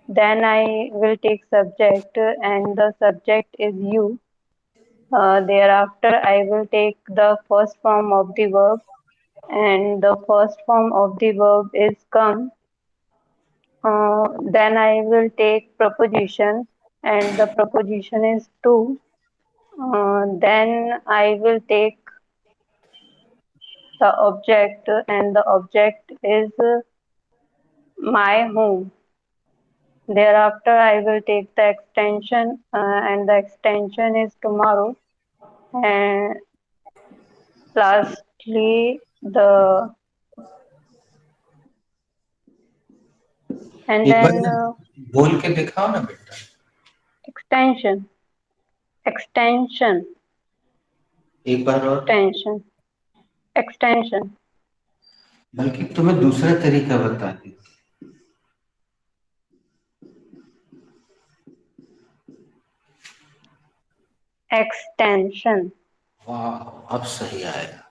Then I will take subject and the subject is you. Thereafter, I will take the first form of the verb and the first form of the verb is come. Then I will take preposition and the preposition is to. Then I will take the object and the object is my home. Thereafter, I will take the extension and the extension is tomorrow. And lastly, the and एक बार then बोल के दिखाओ ना बेटा. extension, extension, एक बार और. extension, extension. बल्कि तुम्हें दूसरा तरीका बता दी. Extension. वाह, अब सही आया.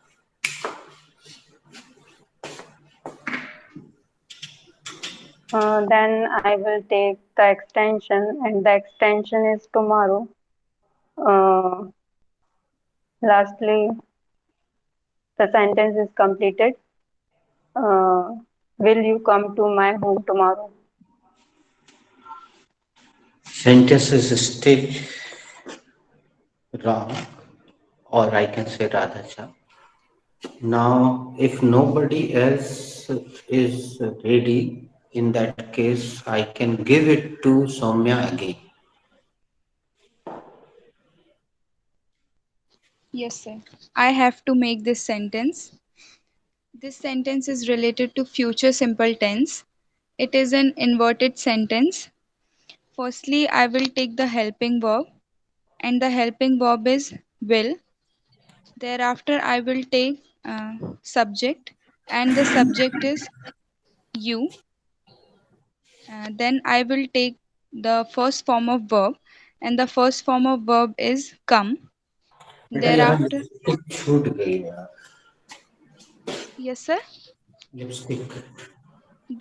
Then I will take the extension and the extension is tomorrow. Lastly, the sentence is completed. Will you come to my home tomorrow? Sentence is still wrong, or I can say rather cha. Now, if nobody else is ready, in that case, I can give it to Soumya again. Yes, sir. I have to make this sentence. This sentence is related to future simple tense. It is an inverted sentence. Firstly, I will take the helping verb, and the helping verb is will. Thereafter, I will take subject, and the subject is you. Then I will take the first form of verb, and the first form of verb is come. बेटा यहाँ Thereafter, lipstick छूट गई यार. yes, sir. Lipstick.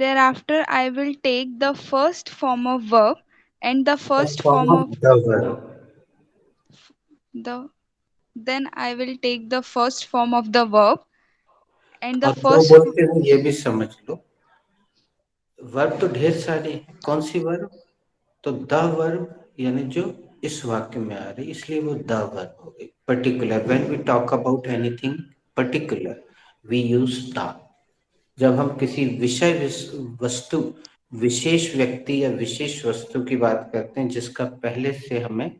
Thereafter, I will take the first form of verb, and the first Form form of of the verb. the then I will take the first form of the verb, and the और क्यों first बोलते हो ये भी समझ लो. Verb तो ढेर सारे हैं. कौन सी वर्ब? तो द वर्ब यानी जो इस वाक्य में आ रही, इसलिए वो द वर्ब हो गई. Particular, when we talk about anything particular, we use the. जब हम किसी विषय वस्तु, विशेष व्यक्ति या विशेष वस्तु की बात करते हैं जिसका पहले से हमें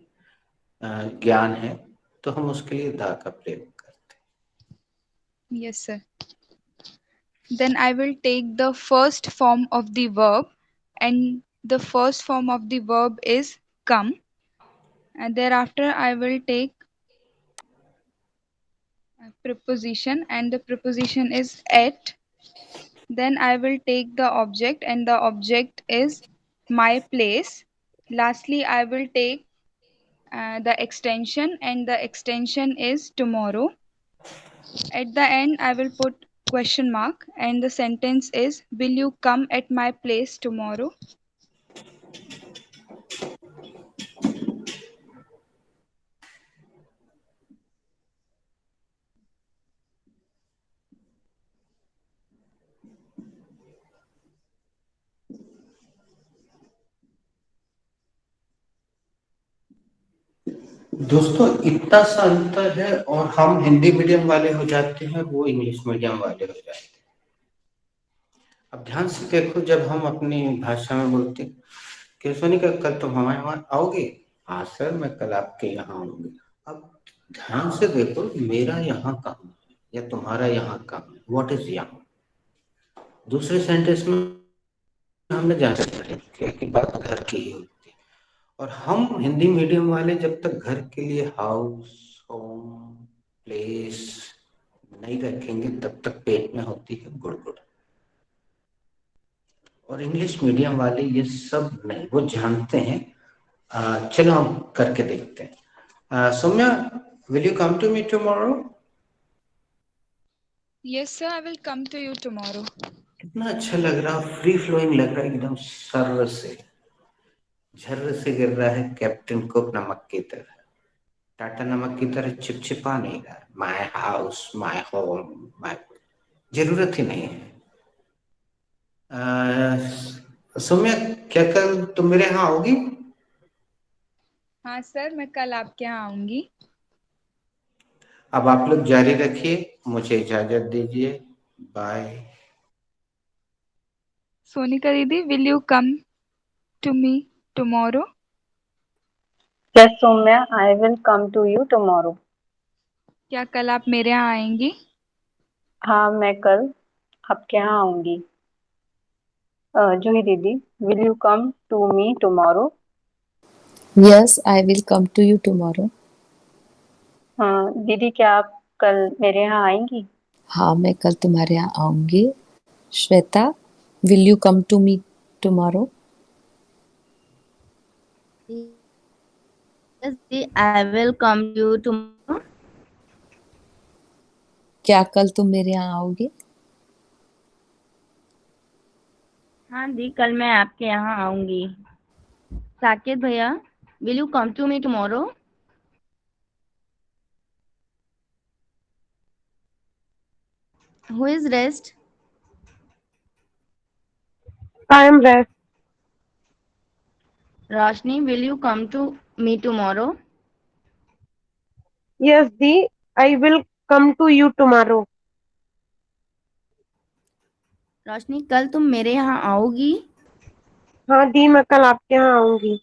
ज्ञान है, तो हम उसके लिए द का प्रयोग करते हैं. yes, sir. then I will take the first form of the verb, and the first form of the verb is come, and thereafter I will take a preposition, and the preposition is at. Then I will take the object, and the object is my place. Lastly, I will take the extension, and the extension is tomorrow. At the end, I will put question mark, and the sentence is, will you come at my place tomorrow? दोस्तों इतना सा अंतर है और हम Hindi medium वाले हो जाते हैं, वो इंग्लिश मीडियम वाले हो जाते हैं। अब ध्यान से देखो, जब हम अपनी भाषा में बोलते हैं कि सोनिका कल तुम हमारे वहां आओगे, हाँ सर मैं कल आपके यहाँ आऊंगी। अब ध्यान से देखो, मेरा यहाँ कहाँ है या तुम्हारा यहाँ कहाँ है, व्हाट इज यहाँ। दूसरे सेंटेंस में हमने जाना कि बात घर की ही होती है, और हम हिंदी मीडियम वाले जब तक घर के लिए हाउस, होम, प्लेस नहीं रखेंगे तब तक पेट में होती है गुड़गुड़। और इंग्लिश मीडियम वाले ये सब नहीं, वो जानते हैं। चलो हम करके देखते हैं। Saumya, will you come to me tomorrow? Yes sir, I will come to you tomorrow. कितना अच्छा लग रहा, फ्री फ्लोइंग लग रहा है, एकदम सर से झर्र से गिर रहा है कैप्टन कुक नमक की तरह, टाटा नमक की तरह चिपचिपा नहीं रहा। My house, my home, my, जरूरत ही नहीं है। सौम्या, क्या कल तुम मेरे यहाँ आओगी? हाँ सर, मैं कल आपके यहाँ आऊंगी। अब आप लोग जारी रखिए, मुझे इजाजत दीजिए, बाय। सोनिका दीदी, will you come to me tomorrow? Yes, Soumya, I will come to you tomorrow. क्या कल आप मेरे यहाँ आएंगी? हाँ, मैं कल आपके यहाँ आऊंगी। जूही दीदी, will you come to me tomorrow? Yes, I will come to you tomorrow. हाँ दीदी, क्या आप कल मेरे यहाँ आएंगी? हाँ, मैं कल तुम्हारे यहाँ आऊंगी। Shweta, will you come to me tomorrow? Yes, I will come to you tomorrow. क्या कल तुम मेरे यहाँ आओगे? हाँ दी, कल मैं आपके यहाँ आऊंगी। साकेत भैया, will you come to me tomorrow? Who is rest? I am rest. Roshni, will you come to me tomorrow? Yes, Dee, I will come to you tomorrow. रोशनी, कल तुम मेरे यहाँ आओगी? हाँ दी, मैं कल आपके यहाँ आऊंगी।